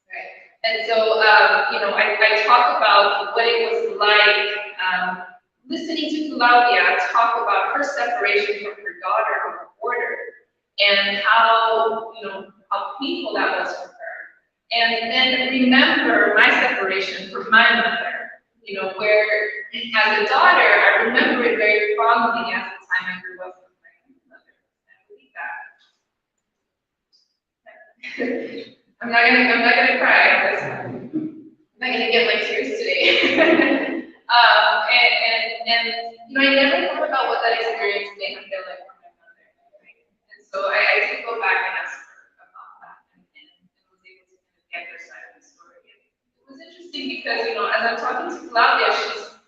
right? And so, I talk about what it was like listening to Claudia talk about her separation from her daughter on the border and how painful that was for her. And then remember my separation from my mother, where as a daughter, I remember it very fondly at the time I grew up with my mother. I believe that. I'm not gonna cry. I'm not gonna get my tears today. I never thought about what that experience may have been like for my mother. Right? And so I did go back and ask her about that, and was able to kind of get her side of the story. It was interesting because as I'm talking to Claudia,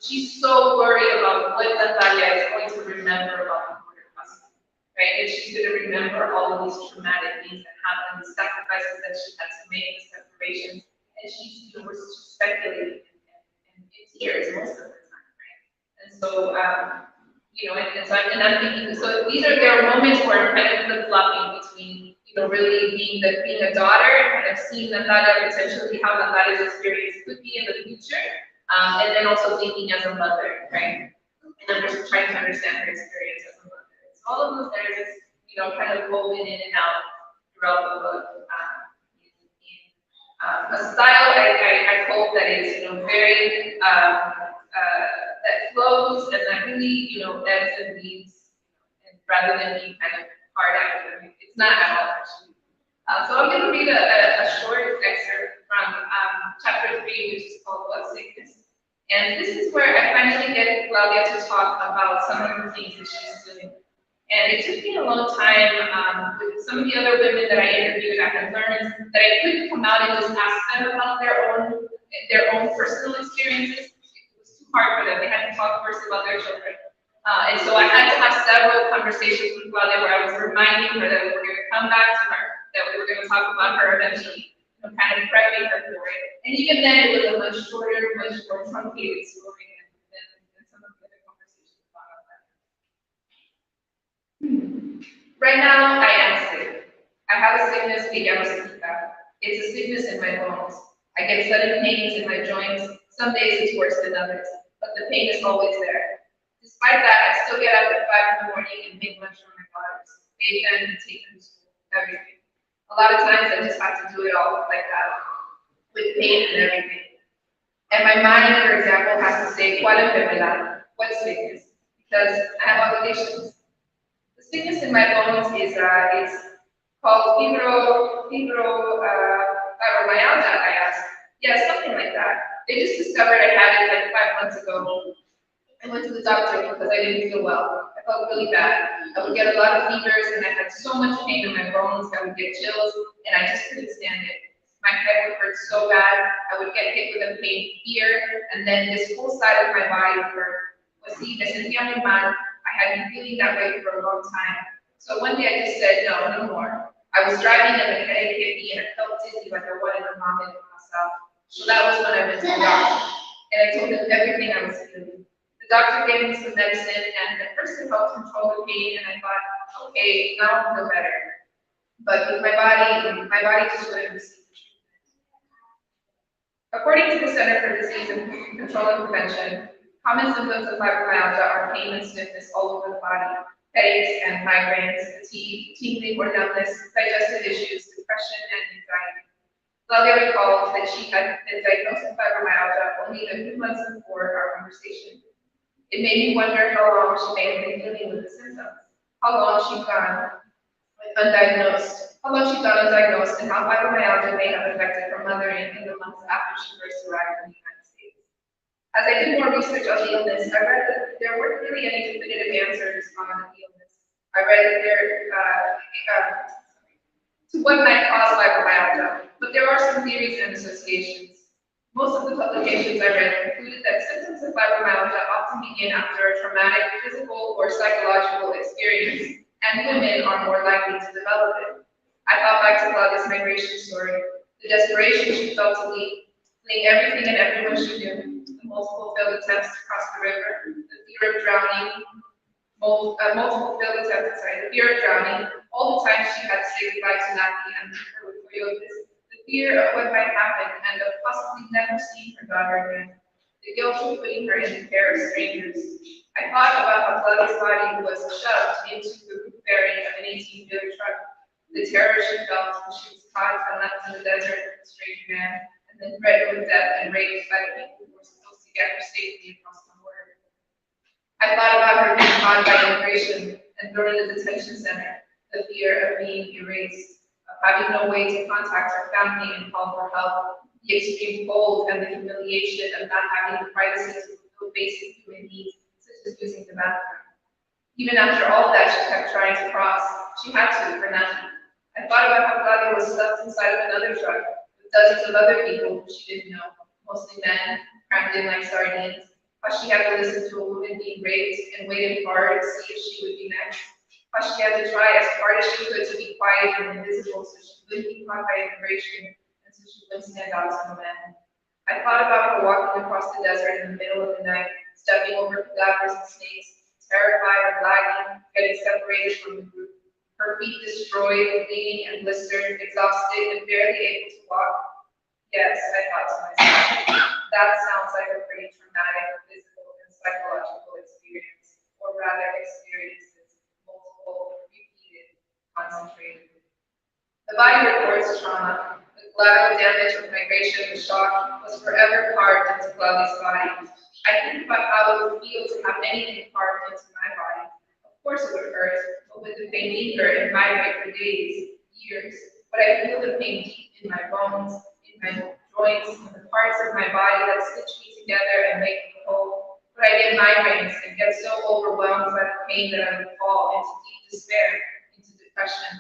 she's so worried about what Natalia is going to remember about the border crossing. Right? And she's going to remember all of these traumatic things that happened, the sacrifices that she had to make, the separations, and she's speculating and in tears most of the time, right? And so, I'm thinking, so there are moments where I'm kind of flip-flopping between, really being a daughter and kind of seeing Natalia potentially how Natalia's experience could be in the future, and then also thinking as a mother, right? And I'm just trying to understand her experience as a mother. All of those layers, kind of woven in and out throughout the book. In a style I hope that is, very, that flows and that really, ebbs and leads, and rather than being kind of hard academic. It's not at all, actually. So I'm going to read a short excerpt from chapter 3, which is called What Sickness? And this is where I finally get Claudia to talk about some of the things that she's doing. And it took me a long time with some of the other women that I interviewed. I had learned that I couldn't come out and just ask them about their own personal experiences. It was too hard for them. They had to talk first about their children. And so I had to have several conversations with Claudia where I was reminding her that we were going to come back to her, that we were going to talk about her eventually, kind of prepping her for it. And even then, it was a much shorter, much more truncated story than some of the other conversations about that. Right now, I am sick. I have a sickness que llamo sequita. It's a sickness in my bones. I get sudden pains in my joints. Some days it's worse than others, but the pain is always there. Despite that, I still get up at 5 in the morning and make lunch for my daughters, bathe them and take them to school, everything. A lot of times I just have to do it all like that, with pain and everything. And my mind, for example, has to say, ¿cuál enfermedad? What sickness? Because I have obligations. The sickness in my bones is called fibromyalgia, I asked. Yeah, something like that. They just discovered I had it like 5 months ago. I went to the doctor because I didn't feel well. I felt really bad. I would get a lot of fevers and I had so much pain in my bones. I would get chills and I just couldn't stand it. My head would hurt so bad. I would get hit with a pain here and then this whole side of my body would hurt. Me sentía muy mal. I had been feeling that way for a long time. So one day I just said, no more. I was driving and the headache hit me and I felt dizzy like I wanted to vomit myself. So that was when I went to the doctor. And I told him everything I was feeling. The doctor gave me some medicine and at first it helped control the pain and I thought, okay, now I'll feel better. But with my body just wouldn't receive the treatment. According to the Center for Disease and Control and Prevention, Common symptoms of fibromyalgia are pain and stiffness all over the body, headaches and migraines, fatigue, tingling or numbness, digestive issues, depression, and anxiety. Claudia recalled that she had been diagnosed with fibromyalgia only a few months before our conversation. It made me wonder how long she may have been dealing with the symptoms, how long she'd gone undiagnosed, and how fibromyalgia may have affected her mothering in the months after she first arrived in the United States. As I did more research on the illness, I read that there weren't really any definitive answers on the illness. I read that to what might cause fibromyalgia, but there are some theories and associations. Most of the publications I read concluded that symptoms of fibromyalgia often begin after a traumatic physical or psychological experience, and women are more likely to develop it. I thought back to Claudia's migration story, the desperation she felt to leave, fleeing everything and everyone she knew, the multiple failed attempts to cross the river, the fear of drowning, the fear of drowning, all the times she had to say goodbye to Naki and her with coyotes, the fear of what might happen and of possibly never seeing her daughter again, the guilt of putting her in the care of strangers. I thought about how Claudia's body was shoved into the roof bearing of an 18-wheeler truck, the terror she felt when she was caught and left in the desert with a strange man, and then threatened with death and raped by the people who were supposed to get her safely across the border. I thought about her being caught by immigration and thrown in the detention center, the fear of being erased, of having no way to contact her family and call for help, the extreme cold and the humiliation of not having the privacy to fulfill basic human needs, such as using the bathroom. Even after all that, she kept trying to cross. She had to, for nothing. I thought about how Claudia was stuffed inside of another truck with dozens of other people who she didn't know, mostly men, crammed in like sardines. How she had to listen to a woman being raped and waited hard to see if she would be next. How she had to try as hard as she could to be quiet and invisible so she wouldn't be caught by immigration and so she wouldn't stand out to the men. I thought about her walking across the desert in the middle of the night, stepping over cadavers and snakes, terrified of lagging, getting separated from the group, her feet destroyed, bleeding and blistered, exhausted and barely able to walk. Yes, I thought to myself, that sounds like a pretty traumatic physical and psychological experience, or rather experiences, multiple, repeated, concentrated. The body records trauma. The collateral damage of migration and shock was forever carved into Claudia's body. I think about how it would feel to have anything carved into my body. Of course it would hurt, but would the pain linger and migrate for days, years? But I feel the pain deep in my bones, in my joints, and the parts of my body that stitch me together and make me whole. But I get migraines and get so overwhelmed by the pain that I would fall into deep despair, into depression.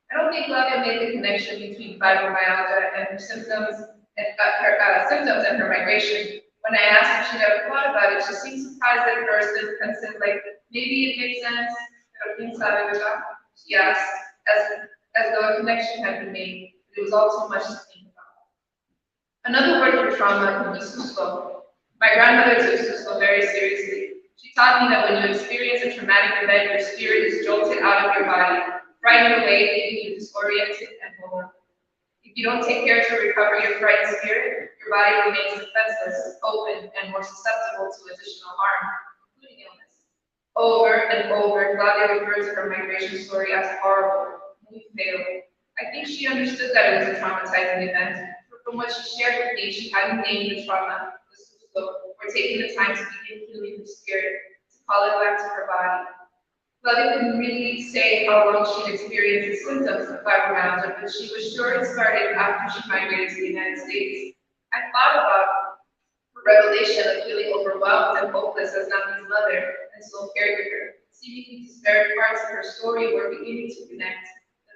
I don't think Claudia made the connection between fibromyalgia and her symptoms and her migration. When I asked if she'd ever thought about it, she seemed surprised at first and said, like, maybe it makes sense. She asked, as though a connection had been made. It was all too much to think about. Another word for trauma can be susto. My grandmother took susto very seriously. She taught me that when you experience a traumatic event, your spirit is jolted out of your body, frightened away, leaving you disoriented and vulnerable. If you don't take care to recover your frightened spirit, your body remains defenseless, open, and more susceptible to additional harm, including illness. Over and over, Claudia referred to her migration story as horrible, we failed. I think she understood that it was a traumatizing event, but from what she shared with me, she hadn't named the trauma, the susto, or taken the time to begin healing her spirit, to call it back to her body. Claudia couldn't really say how long she'd experienced the symptoms of fibromyalgia, but she was sure it started after she migrated to the United States. I thought about her revelation of feeling overwhelmed and hopeless as Naki's mother and sole caregiver. Seemingly disparate parts of her story were beginning to connect.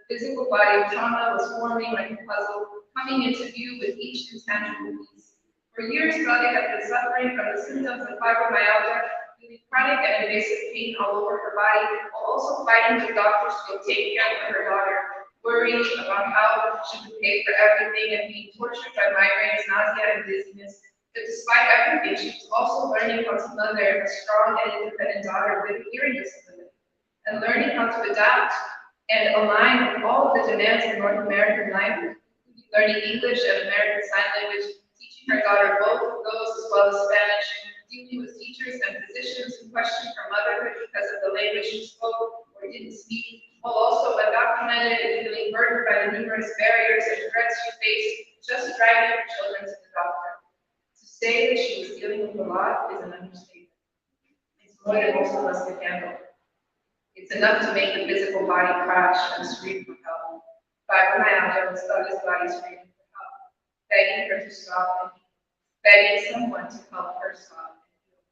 The physical body of trauma was forming like a puzzle, coming into view with each intangible piece. For years, Claudia had been suffering from the symptoms of fibromyalgia, feeling chronic and invasive pain all over her body, while also fighting with doctors to obtain care for her daughter, worrying about how she would pay for everything and being tortured by migraines, nausea, and dizziness. But despite everything, she was also learning how to mother a strong and independent daughter with a hearing disability, and learning how to adapt and align with all of the demands of North American life, including learning English and American Sign Language, teaching her daughter both of those as well as Spanish, dealing with teachers and physicians who questioned her motherhood because of the language she spoke or didn't speak, while also undocumented and feeling burdened by the numerous barriers and threats she faced just driving her children to the doctor. To say that she was dealing with a lot is an understatement. It's more than most of us can handle. It's enough to make the physical body crash and scream for help. Fibromyalgia was Douglas' body screaming for help, begging her to stop and heal, begging someone to help her stop and heal.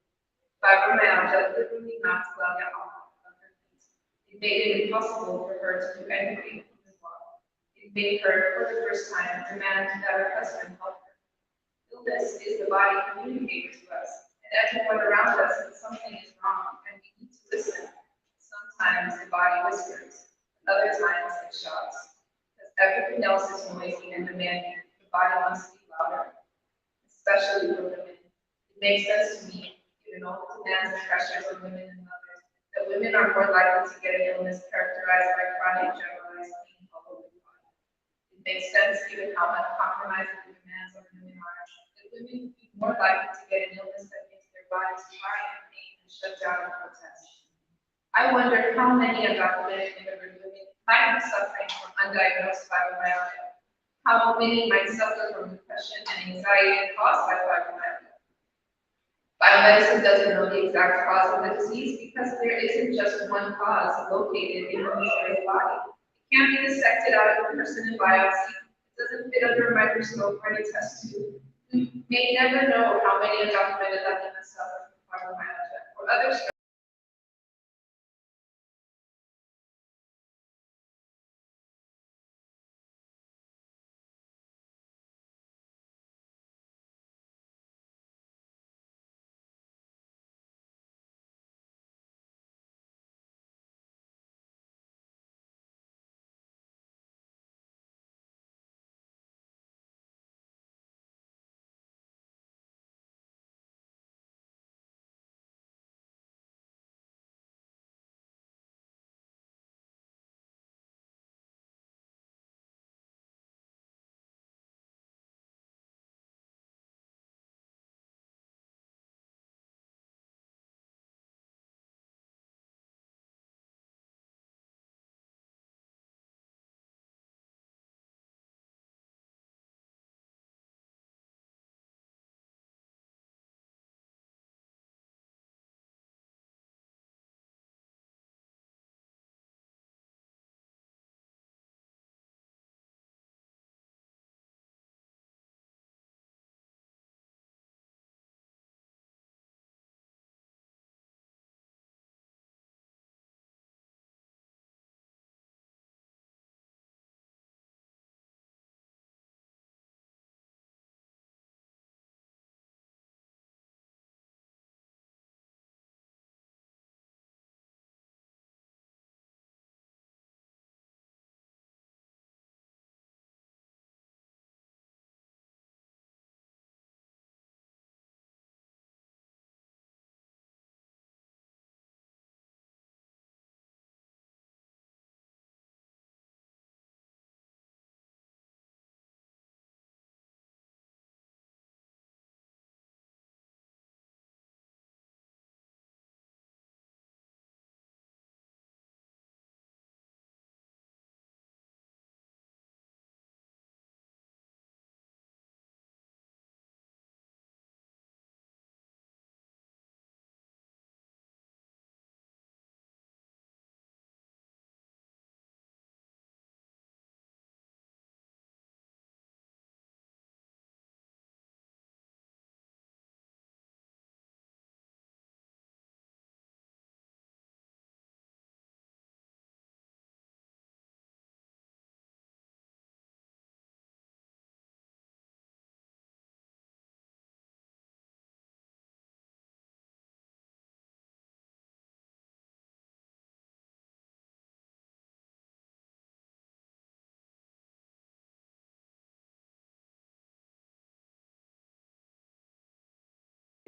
Fibromyalgia literally knocked Claudia off of her feet. It made it impossible for her to do anything in the world. It made her, for the first time, demand that her husband help her. Illness is the body communicating to us, and everyone around us that something is wrong, and we need to listen. Sometimes the body whispers, other times it shouts. Because everything else is noisy and demanding, the body must be louder, especially for women. It makes sense to me, given all the demands and pressures on women and mothers, that women are more likely to get an illness characterized by chronic generalized pain all over the body. It makes sense given how uncompromising the demands on women are, that women would be more likely to get an illness that makes their bodies cry in pain and shut down in protest. I wonder how many undocumented immigrant women might be suffering from undiagnosed fibromyalgia. How many might suffer from depression and anxiety caused by fibromyalgia. Biomedicine doesn't know the exact cause of the disease because there isn't just one cause located in the material body. It can't be dissected out of a person in biopsy. It doesn't fit under a microscope or in a test tube. We may never know how many undocumented Latinos suffer from fibromyalgia or other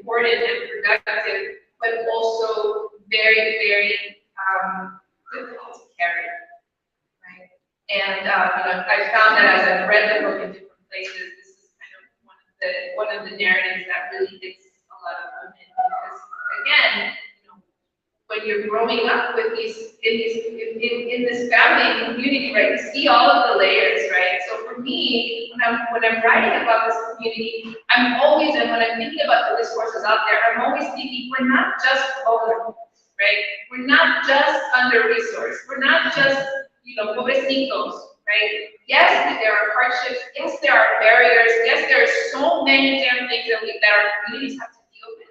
important and productive, but also very, very difficult to carry, right? And I found that as I've read the book in different places, this is kind of one of the narratives that really hits a lot of women. Because again, when you're growing up with in this family and community, right, you see all of the layers, right? So for me, when I'm writing about this community, I'm always, and when I'm thinking about the discourses out there, I'm always thinking we're not just vulnerable, right? We're not just under-resourced. We're not just, pobrecitos, right? Yes, there are hardships. Yes, there are barriers. Yes, there are so many damn things that our communities have to deal with.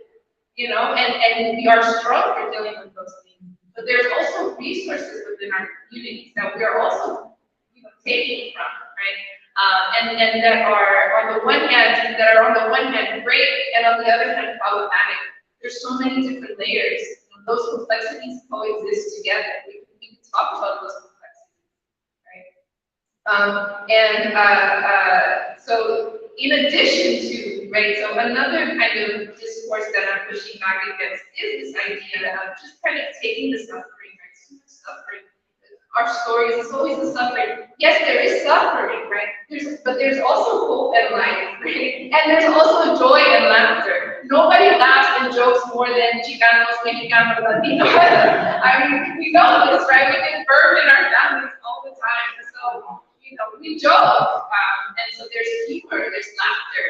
And we are strong for dealing with those things. But there's also resources within our communities that we are also, taking from, right? And that are on the one hand great, and on the other hand problematic. There's so many different layers. Those complexities coexist together. We can talk about those complexities, right? So in addition to, right, so another kind of discourse that I'm pushing back against is this idea of just kind of taking the suffering, right, super suffering. Our stories, it's always the suffering. Yes, there is suffering, right? But there's also hope and light, right? And there's also joy and laughter. Nobody laughs and jokes more than Chicanos, Mexicanos, Latinos. I mean, we know this, right? We get burned in our families all the time. So, we joke, and so there's humor, there's laughter.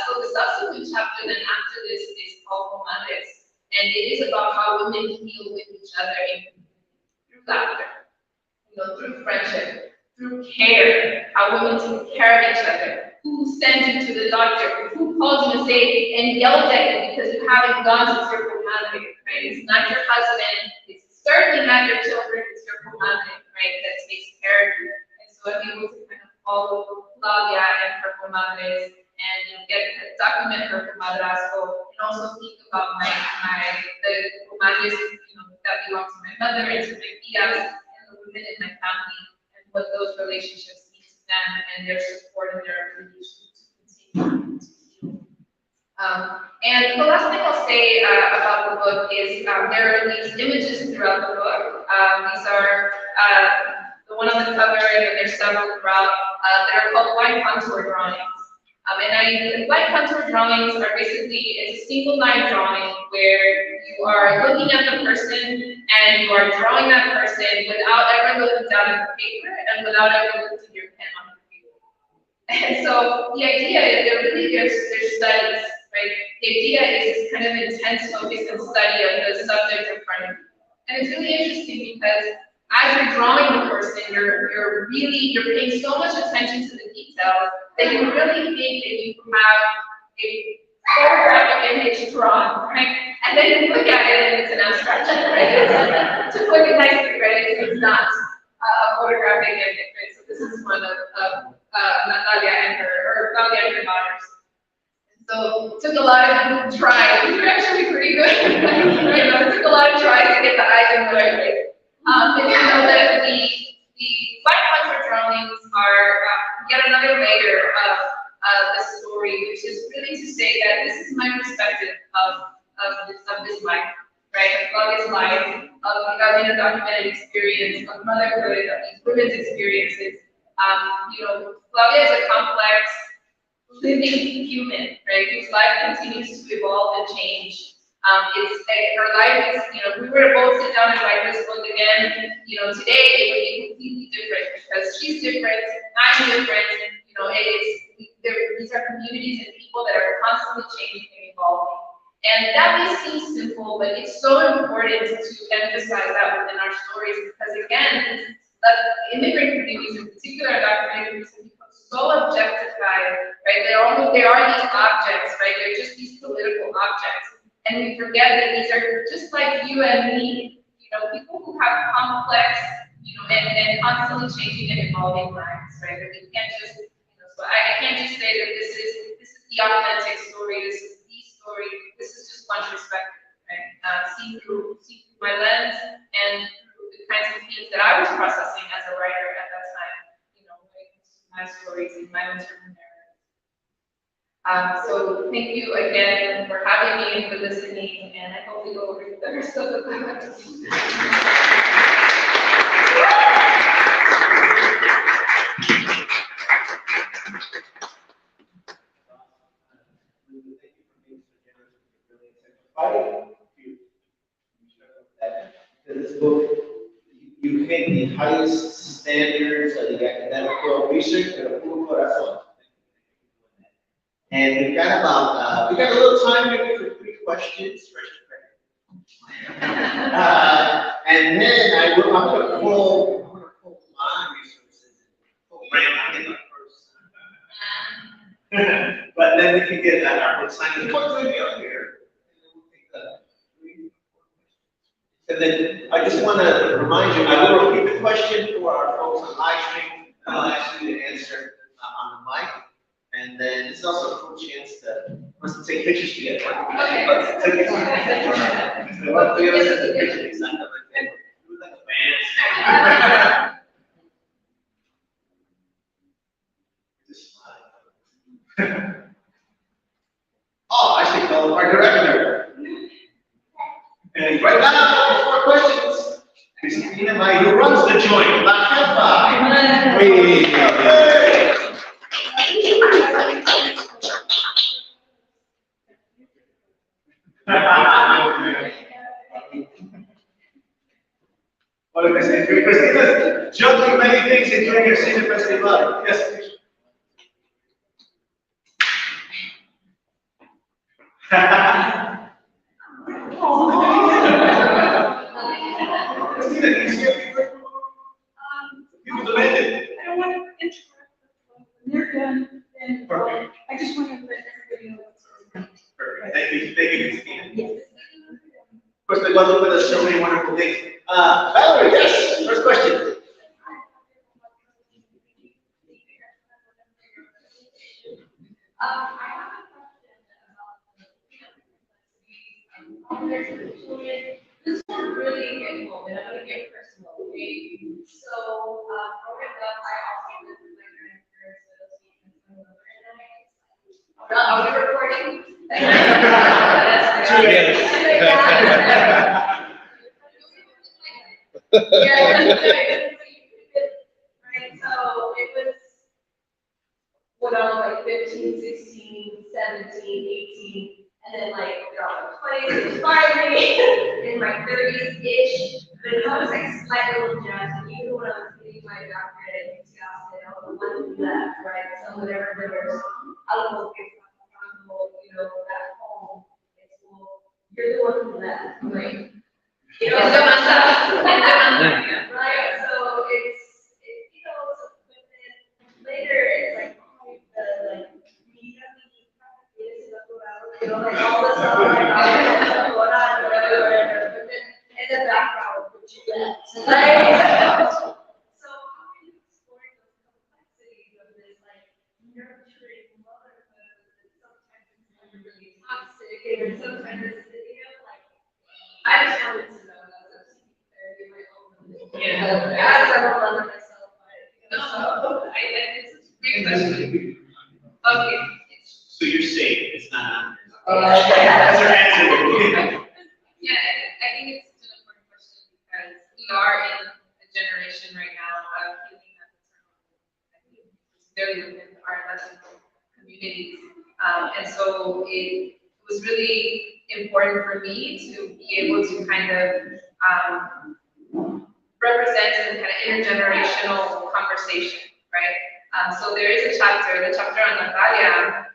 So the subsequent chapter then after this is called Comadres, and it is about how women heal with each other through laughter, through friendship, through care, how women take care of each other, who sends you to the doctor, who calls you and yells at you because you haven't gone to your comadre, right? It's not your husband, it's certainly not your children, it's your comadre, right, that takes care of you. So I'm able to kind of follow Claudia and her comadres and document her comadrazgo, and also think about the comadres, that belong to my mother and to my tias and the women in my family, and what those relationships mean to them and their support and their ability to continue to heal. And the last thing I'll say about the book is there are these images throughout the book. These are the one on the cover, and there's several throughout that are called line contour drawings. Line contour drawings are basically, it's a single line drawing where you are looking at the person and you are drawing that person without ever looking down at the paper and without ever lifting your pen on the paper. And so the idea is there's studies, right? The idea is this kind of intense focus and study of the subject in front of you. And it's really interesting because as you're drawing the person, you're paying so much attention to the details that you really think that you have a photographic image drawn, right? And then you look at it and it's an abstraction, right? To put it nicely, right? It's not a photographic image, right? So this is one of Natalia and her daughters. So it took a lot of tries. We were actually pretty good. It took a lot of tries to get the eyes in the right place. But you know that the line contour drawings are yet another layer of the story, which is really to say that this is my perspective of this life, right? Of Claudia's life, of the undocumented experience, of motherhood, of these women's experiences. Claudia is a complex, living human, right? Whose life continues to evolve and change. Her life is, we were to both sit down and write this book again, today it would be completely different because she's different, I'm different, these are communities and people that are constantly changing and evolving. And that may seem simple, but it's so important to emphasize that within our stories because again, immigrant communities in particular, undocumented communities have become so objectified, right? They are these objects, right? They're just these political objects. And we forget that these are just like you and me, people who have complex, and constantly changing and evolving lives, right? That we can't just, so I can't just say that this is the authentic story, this is the story, this is just one perspective, right? Seen through my lens and through the kinds of things that I was processing as a writer at that time, my stories and my internal narrative. So thank you again for having me and for listening, and I hope we go over the rest of the book. Fighting you hit the highest standards of the academic research with a full corazón. And we've got about, we got a little time maybe for 3 questions. And then I'm gonna pull my resources, pull Brandon in first. But then we can get our assignment. What's going to be up here? And then I just want to remind you, I will repeat the question for our folks on live stream. I'll ask you to answer on the mic. And then it's also a cool chance to, once to take pictures together. Okay. Let's take pictures. What we always have the pictures, like a band. Oh, I should call our director. And right now, 4 questions. Christina, who runs the joint, La Jefa. Hey. Well, Christina's juggling many things, including her senior festival. Yes. People demanded. I don't want to interrupt, but when they're done, then I just want to let everybody know what's going on. Perfect. Thank you, Christina. Yes. Of course, the Guadalupe does so many wonderful things. Valerie, yes, first question. I have a question about the children. This one really involved, and I'm going to get personal, okay? So, growing up, I also lived with my grandparents, so are we recording? That's yeah, right, so it was when I was like 15, 16, 17, 18, and then like throughout my 20s, finally in my 30s-ish, but I was like slightly little judge, and even when I was getting my doctorate at GCAC, I was the one who left, right? So whenever there's algo que you know, at home, it's well, you're the one who left, right? You know, right? So it's you know, so then later it's like, you know, like all this stuff, like, going on, whatever, but then in the background, what you left, right? So how are you exploring those complexities of this, like, nurturing motherhood, and sometimes it's really toxic, and sometimes it's, you know, like, I just wanted to know that that's therapy, my own, you know, as I don't love myself, but, you know, so, it's a great question. Okay. So you're safe, it's not. That's her answer. Yeah, I think it's an important question because we are in a generation right now of healing that very within our Latino communities. And so it was really important for me to be able to kind of represent a kind of intergenerational conversation, right? So there is a chapter, the chapter on Natalia,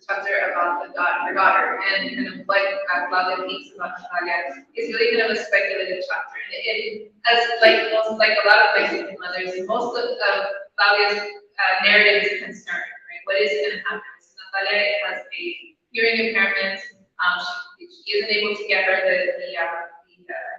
chapter about her daughter, and kind of what Claudia thinks about Natalia is really kind of a speculative chapter. And it as like a lot of Mexican mothers, most of Claudia's narrative is concerned, right? What is going to happen? So Natalia has a hearing impairment. She isn't able to get her the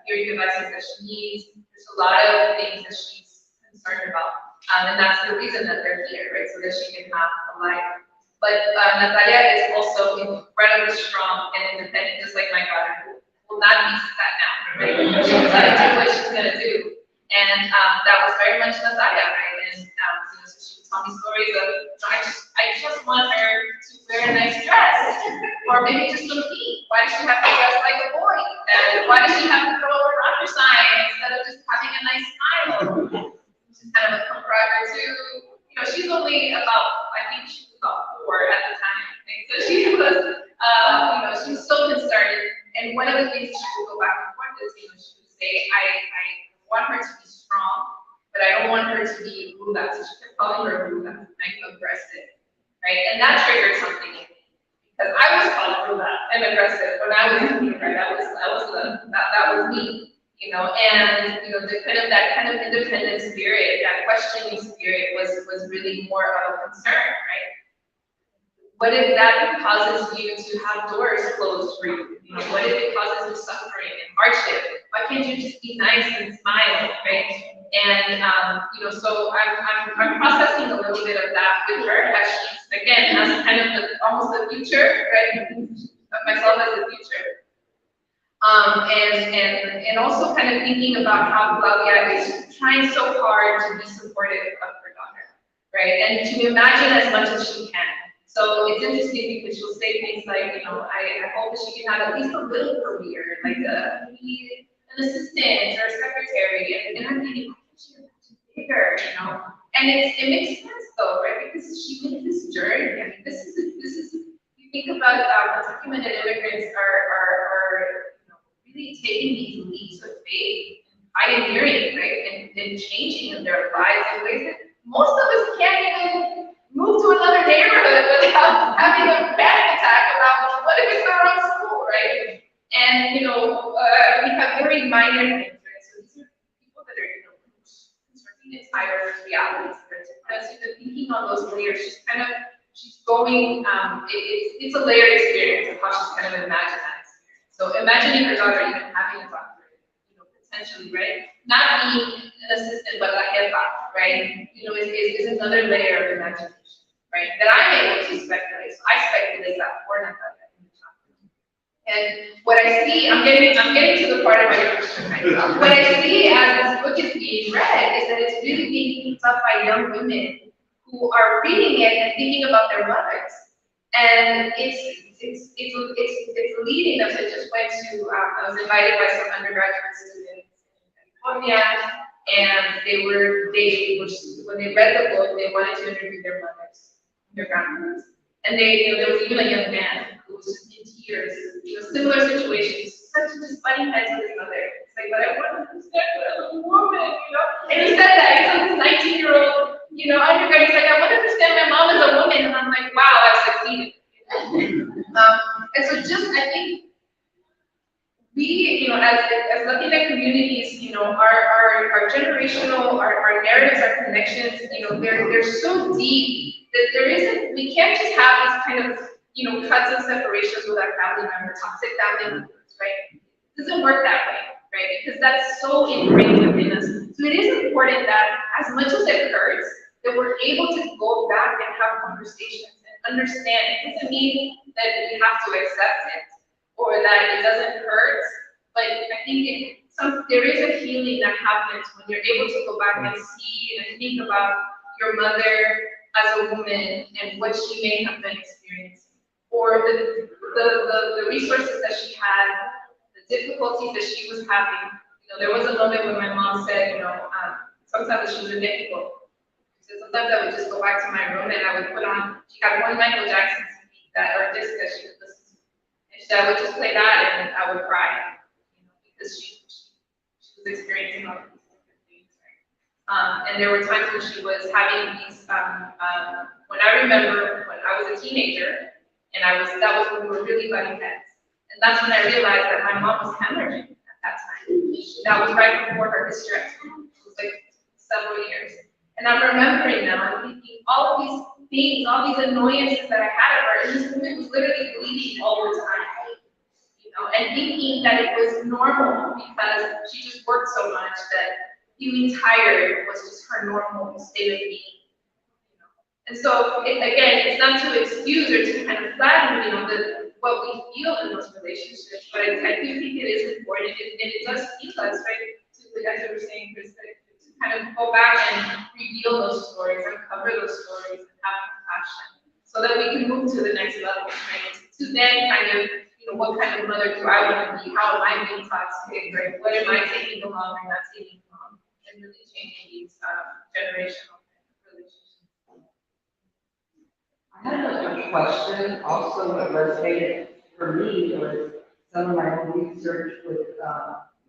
hearing devices that she needs. There's a lot of things that she's concerned about, and that's the reason that they're here, right? So that she can have a life. But Natalia is also incredibly strong and independent, just like my daughter, who will not be sat down, right? She's gonna do what she's gonna do. And that was very much Natalia, right? And so she would tell me stories of, I just want her to wear a nice dress, or maybe just look neat. Why does she have to dress like a boy? And why does she have to throw her runner sign instead of just having a nice smile? She's kind of a comparable to, you know, she's only about, I think she was about 4 at the time. Okay? So she was, you know, she was so concerned. And one of the things she would go back and forth is, you know, she would say, I want her to be strong, but I don't want her to be ruda. So she kept calling her ruda, like aggressive, right? And that triggered something in me because I was called ruda and aggressive when I was in here, right? That was me, you know. And you know, that kind of independent spirit, that questioning spirit was really more of a concern, right? What if that causes you to have doors closed for you? You know, what if it causes you suffering and hardship? Why can't you just be nice and smile, right? And you know, so I'm processing a little bit of that with her as she's again as kind of almost the future, right? Of myself as the future. And also kind of thinking about how Claudia is trying so hard to be supportive of her daughter, right? And to imagine as much as she can. So it's interesting because she'll say things like, you know, I hope that she can have at least a little career, like an assistant or a secretary, and I'm thinking, why can't she have that bigger, you know? And it makes sense though, right? Because she made this journey. I mean, this is you think about undocumented immigrants are you know, really taking these leaps of faith, pioneering, right, and changing in their lives in ways that most of us can't even move to another neighborhood without having a panic attack about what if it's the wrong school, right? And you know, we have very minor things, right? So these are people that are, you know, constructing entire realities. Because thinking on those layers, she's going. It's a layered experience of how she's kind of imagined that experience. So imagining her daughter even having a doctorate, you know, potentially, right? Not being an assistant, but a head doc, right? You know, is another layer of imagination, right? That I'm able to speculate. So I speculate that for them. And what I see, I'm getting to the part of my question right now. What I see as this book is being read is that it's really being picked up by young women who are reading it and thinking about their mothers. And it's leading them. So I just went to, I was invited by some undergraduate students in California, and when they read the book, they wanted to interview their mothers, their grandmothers. And you know, there was even a young man who was just in tears, you know, similar situations, such just butting heads with his mother. It's like, but I want to understand her as a woman, you know? And he said that, he's like this 19-year-old, you know, undergrad, he's like, I want to understand my mom as a woman, and I'm like, wow, I've succeeded. And so just, I think, we, you know, as Latina communities, you know, our generational, our narratives, our connections, you know, they're so deep that we can't just have these kind of, you know, cuts and separations with our family members, toxic family members, right? It doesn't work that way, right? Because that's so ingrained within us. So it is important that as much as it hurts, that we're able to go back and have conversations and understand. It doesn't mean that we have to accept it or that it doesn't hurt, but I think there is a healing that happens when you're able to go back and see and think about your mother as a woman and what she may have been experiencing, or the resources that she had, the difficulties that she was having. You know, there was a moment when my mom said, you know, sometimes she was in Mexico. She said sometimes I would just go back to my room and I would put on. She had one Michael Jackson CD or disc that she would listen to, and she said I would just play that and I would cry, you know, because she was experiencing all of these different things. And there were times when she was having these, when I remember when I was a teenager, and that was when we were really butting heads. And that's when I realized that my mom was hemorrhaging at that time. That was right before her hysterectomy. It was like several years. And I'm remembering now and thinking all of these things, all these annoyances that I had of her, and this woman was literally bleeding all the time. You know, and thinking that it was normal because she just worked so much that feeling tired was just her normal state of being, you know. And so, again, it's not to excuse or to kind of flatten, you know, what we feel in those relationships, but I do think it is important, and it does heal us, right? As you were saying, Chris, to kind of go back and reveal those stories, uncover those stories, and have compassion, so that we can move to the next level, right? To then kind of, you know, what kind of mother do I want to be? How am I being toxic, right? What am I taking along or not taking along? And really changing these generational relationships. I had a question also that resonated for me was some of my own research with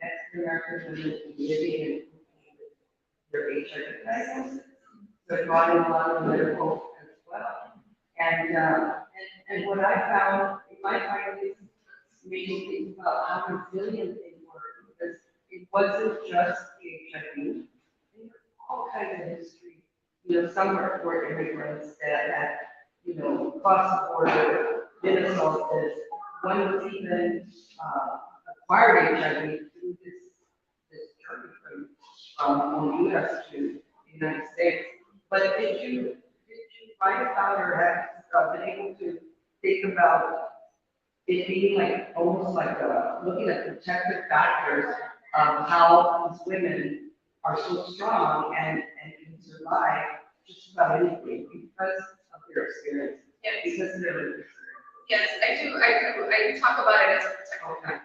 Mexican Americans in the community and HIV diagnosis. So it brought in a lot of medical as well. And what I found in my findings made me think about how resilient they were, because it wasn't just the HIV. They were all kinds of history. You know, some were immigrants that had, you know, crossed the border, been assaulted. One was even acquired HIV through this journey from the US to the United States. But did you write about or have been able to think about it being like almost like looking at protective factors of how these women are so strong and can survive just about anything because of their experience, because of their lived experience? Yes, I do. I talk about it as a protective factor.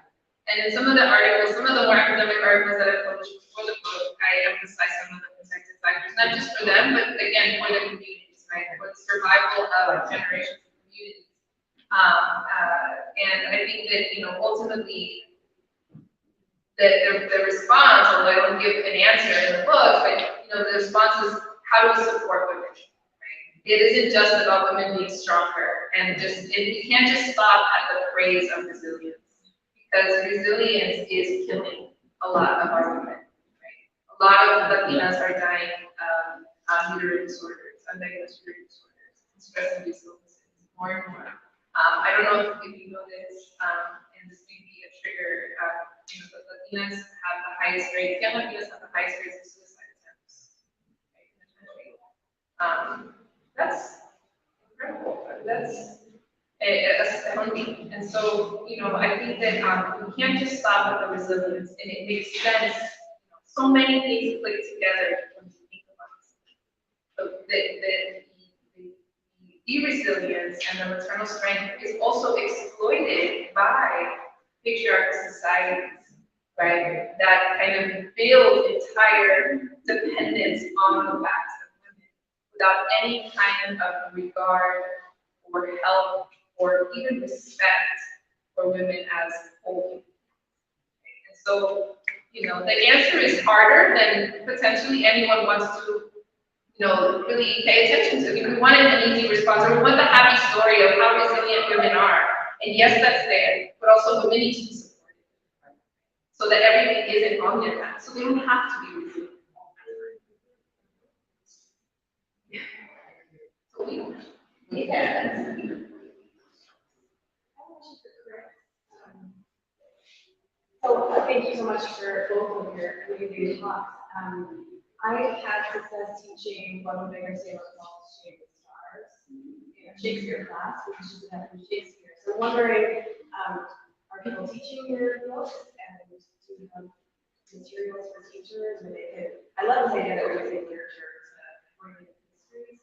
And in some of the articles, some of the more academic articles that I've published before the book, I emphasize some of the protective factors, not just for them, but again, for the communities, right? For the survival of generations of communities. And I think that, you know, ultimately, the response, although I don't give an answer in the book, but, you know, the response is, how do we support women? Right? It isn't just about women being stronger, and we can't just stop at the praise of resilience. Because resilience is killing a lot of our women, right? A lot of Latinas are dying of uterine disorders, undiagnosed uterine disorders, and stress-induced illnesses, more and more. I don't know if you know this, and this may be a trigger. You know, the Latinas have the highest rates. Young Latinas have the highest rates of suicide attempts, right, in the country. That's incredible. That's astounding. And so, you know, I think that we can't just stop at the resilience, and it makes sense. You know, so many things click together when you think about it. The resilience and the maternal strength is also exploited by patriarchal societies, right? That kind of build entire dependence on the backs of women without any kind of regard or help or even respect for women as whole. And so, you know, the answer is harder than potentially anyone wants to, you know, really pay attention to. If we wanted an easy response, or we want the happy story of how resilient women are, and yes, that's there, but also women need to be supported, so that everything isn't on their back, so they don't have to be resilient. So we don't. Yeah. So thank you so much for both of your really talks. I had success teaching Guadalupe and Stars in a Shakespeare class, which is Shakespeare. So I'm wondering, are people teaching your books, and do you have materials for teachers? And I love the idea that we're using literature to bring in history.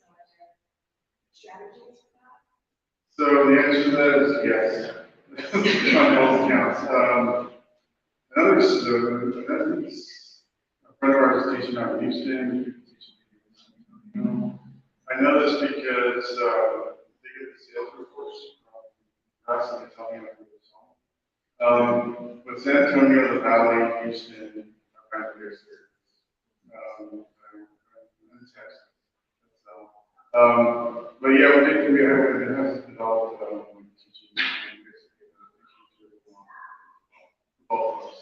So are there strategies for that? So the answer to that is yes, on both counts. Another a friend of ours is teaching out of Houston. I know this because they get the sales reports from us, and they tell me about the song. But San Antonio, the Valley, Houston, are kind of very serious. And Texas. But yeah, it has developed teaching both of us.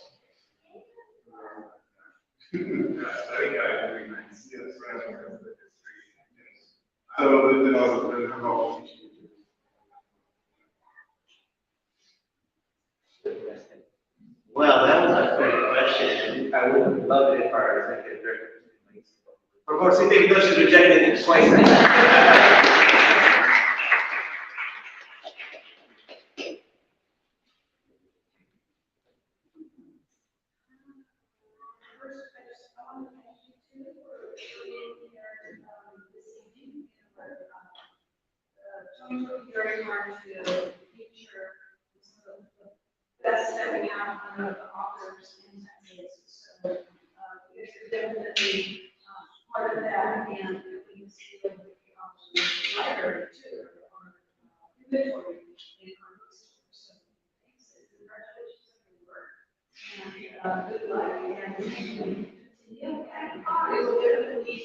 Yes, right. So then also Well, that was a great question. I would love it if our executive director. Of course, he thinks she's rejected it twice. Very hard to feature the best that we have on the authors in Texas. So it's definitely part of that, and we see the library too, or inventory in our bookstore. So thanks, congratulations on your work, and good luck, and we will definitely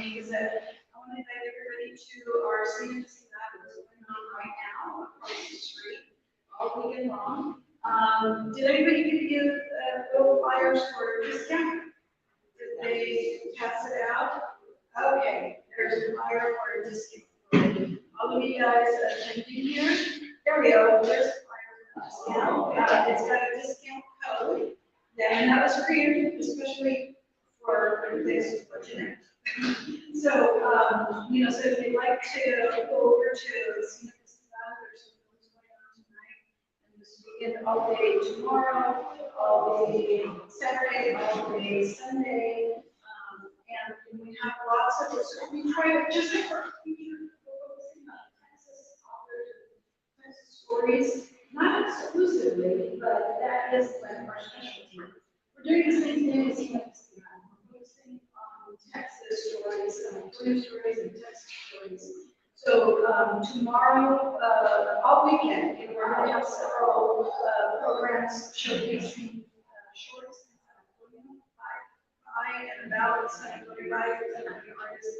me is that I want to invite everybody to our senior festival that's going on right now across the street, all weekend long. Did anybody give you little flyers for discount? Did they pass it out? Okay, there's a flyer for a discount. All of you guys attending here, there we go, there's a flyer for discount. It's got a discount code, and that was created especially for this for tonight. So, so if you'd like to go over to see this, there's some things going on tonight, and this weekend, all day tomorrow, all day Saturday, all day Sunday, and we have lots of, so we try to, just like our future, focusing on Texas authors, Texas stories, not exclusively, but that is like our specialty. We're doing the same thing as we're focusing on Texas stories, California stories, and Texas stories. So tomorrow, all weekend, we're going to have several programs showcasing shorts in San Antonio by and about San Antonio writers and artists.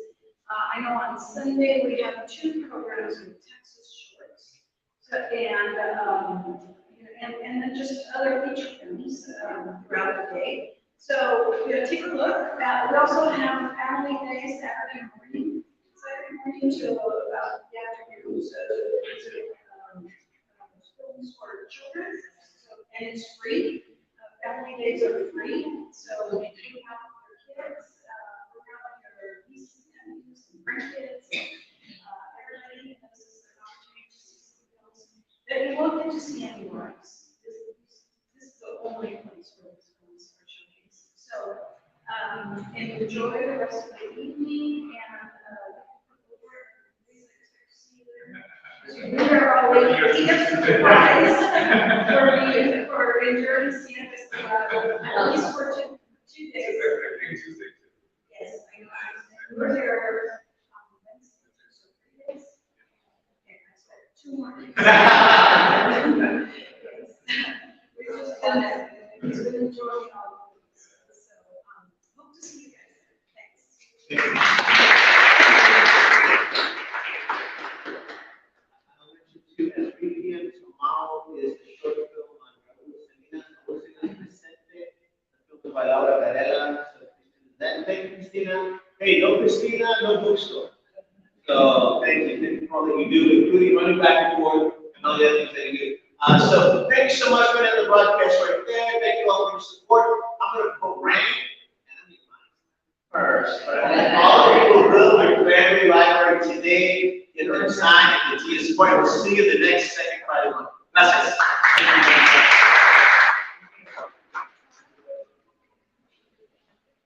I know on Sunday we have 2 programs with Texas shorts, so, and then just other feature films throughout the day. So take a look. We also have Family Day Saturday morning till about the afternoon. So films for children, and it's free. Family days are free, so if you have your kids, around your nieces and nephews and grandkids, everybody has an opportunity to see some films that you won't get to see anywhere else. This is the only place where these films are showcased. So, and enjoy the rest of the evening, and we are always surprised for enduring Santa Festival, at least for 2 days. Yes, I know. We're there Wednesday, so 3 days. Okay, I said 2 more days. Yes. We've just been enjoying all of this. So, hope to see you guys. Thanks. At 3 p.m. tomorrow is the short film on Revolucion Presente, the film by Laura Varela. Thank you, Christina. Hey, no Christina, no bookstore. So thank you for all that you do, including running back and forth and all the other things that you do. So thank you so much for the broadcast right there. Thank you all for your support. I'm going to put Rank first. All the people who built my family library today, get them signed and continue to support. We'll see you the next second Friday.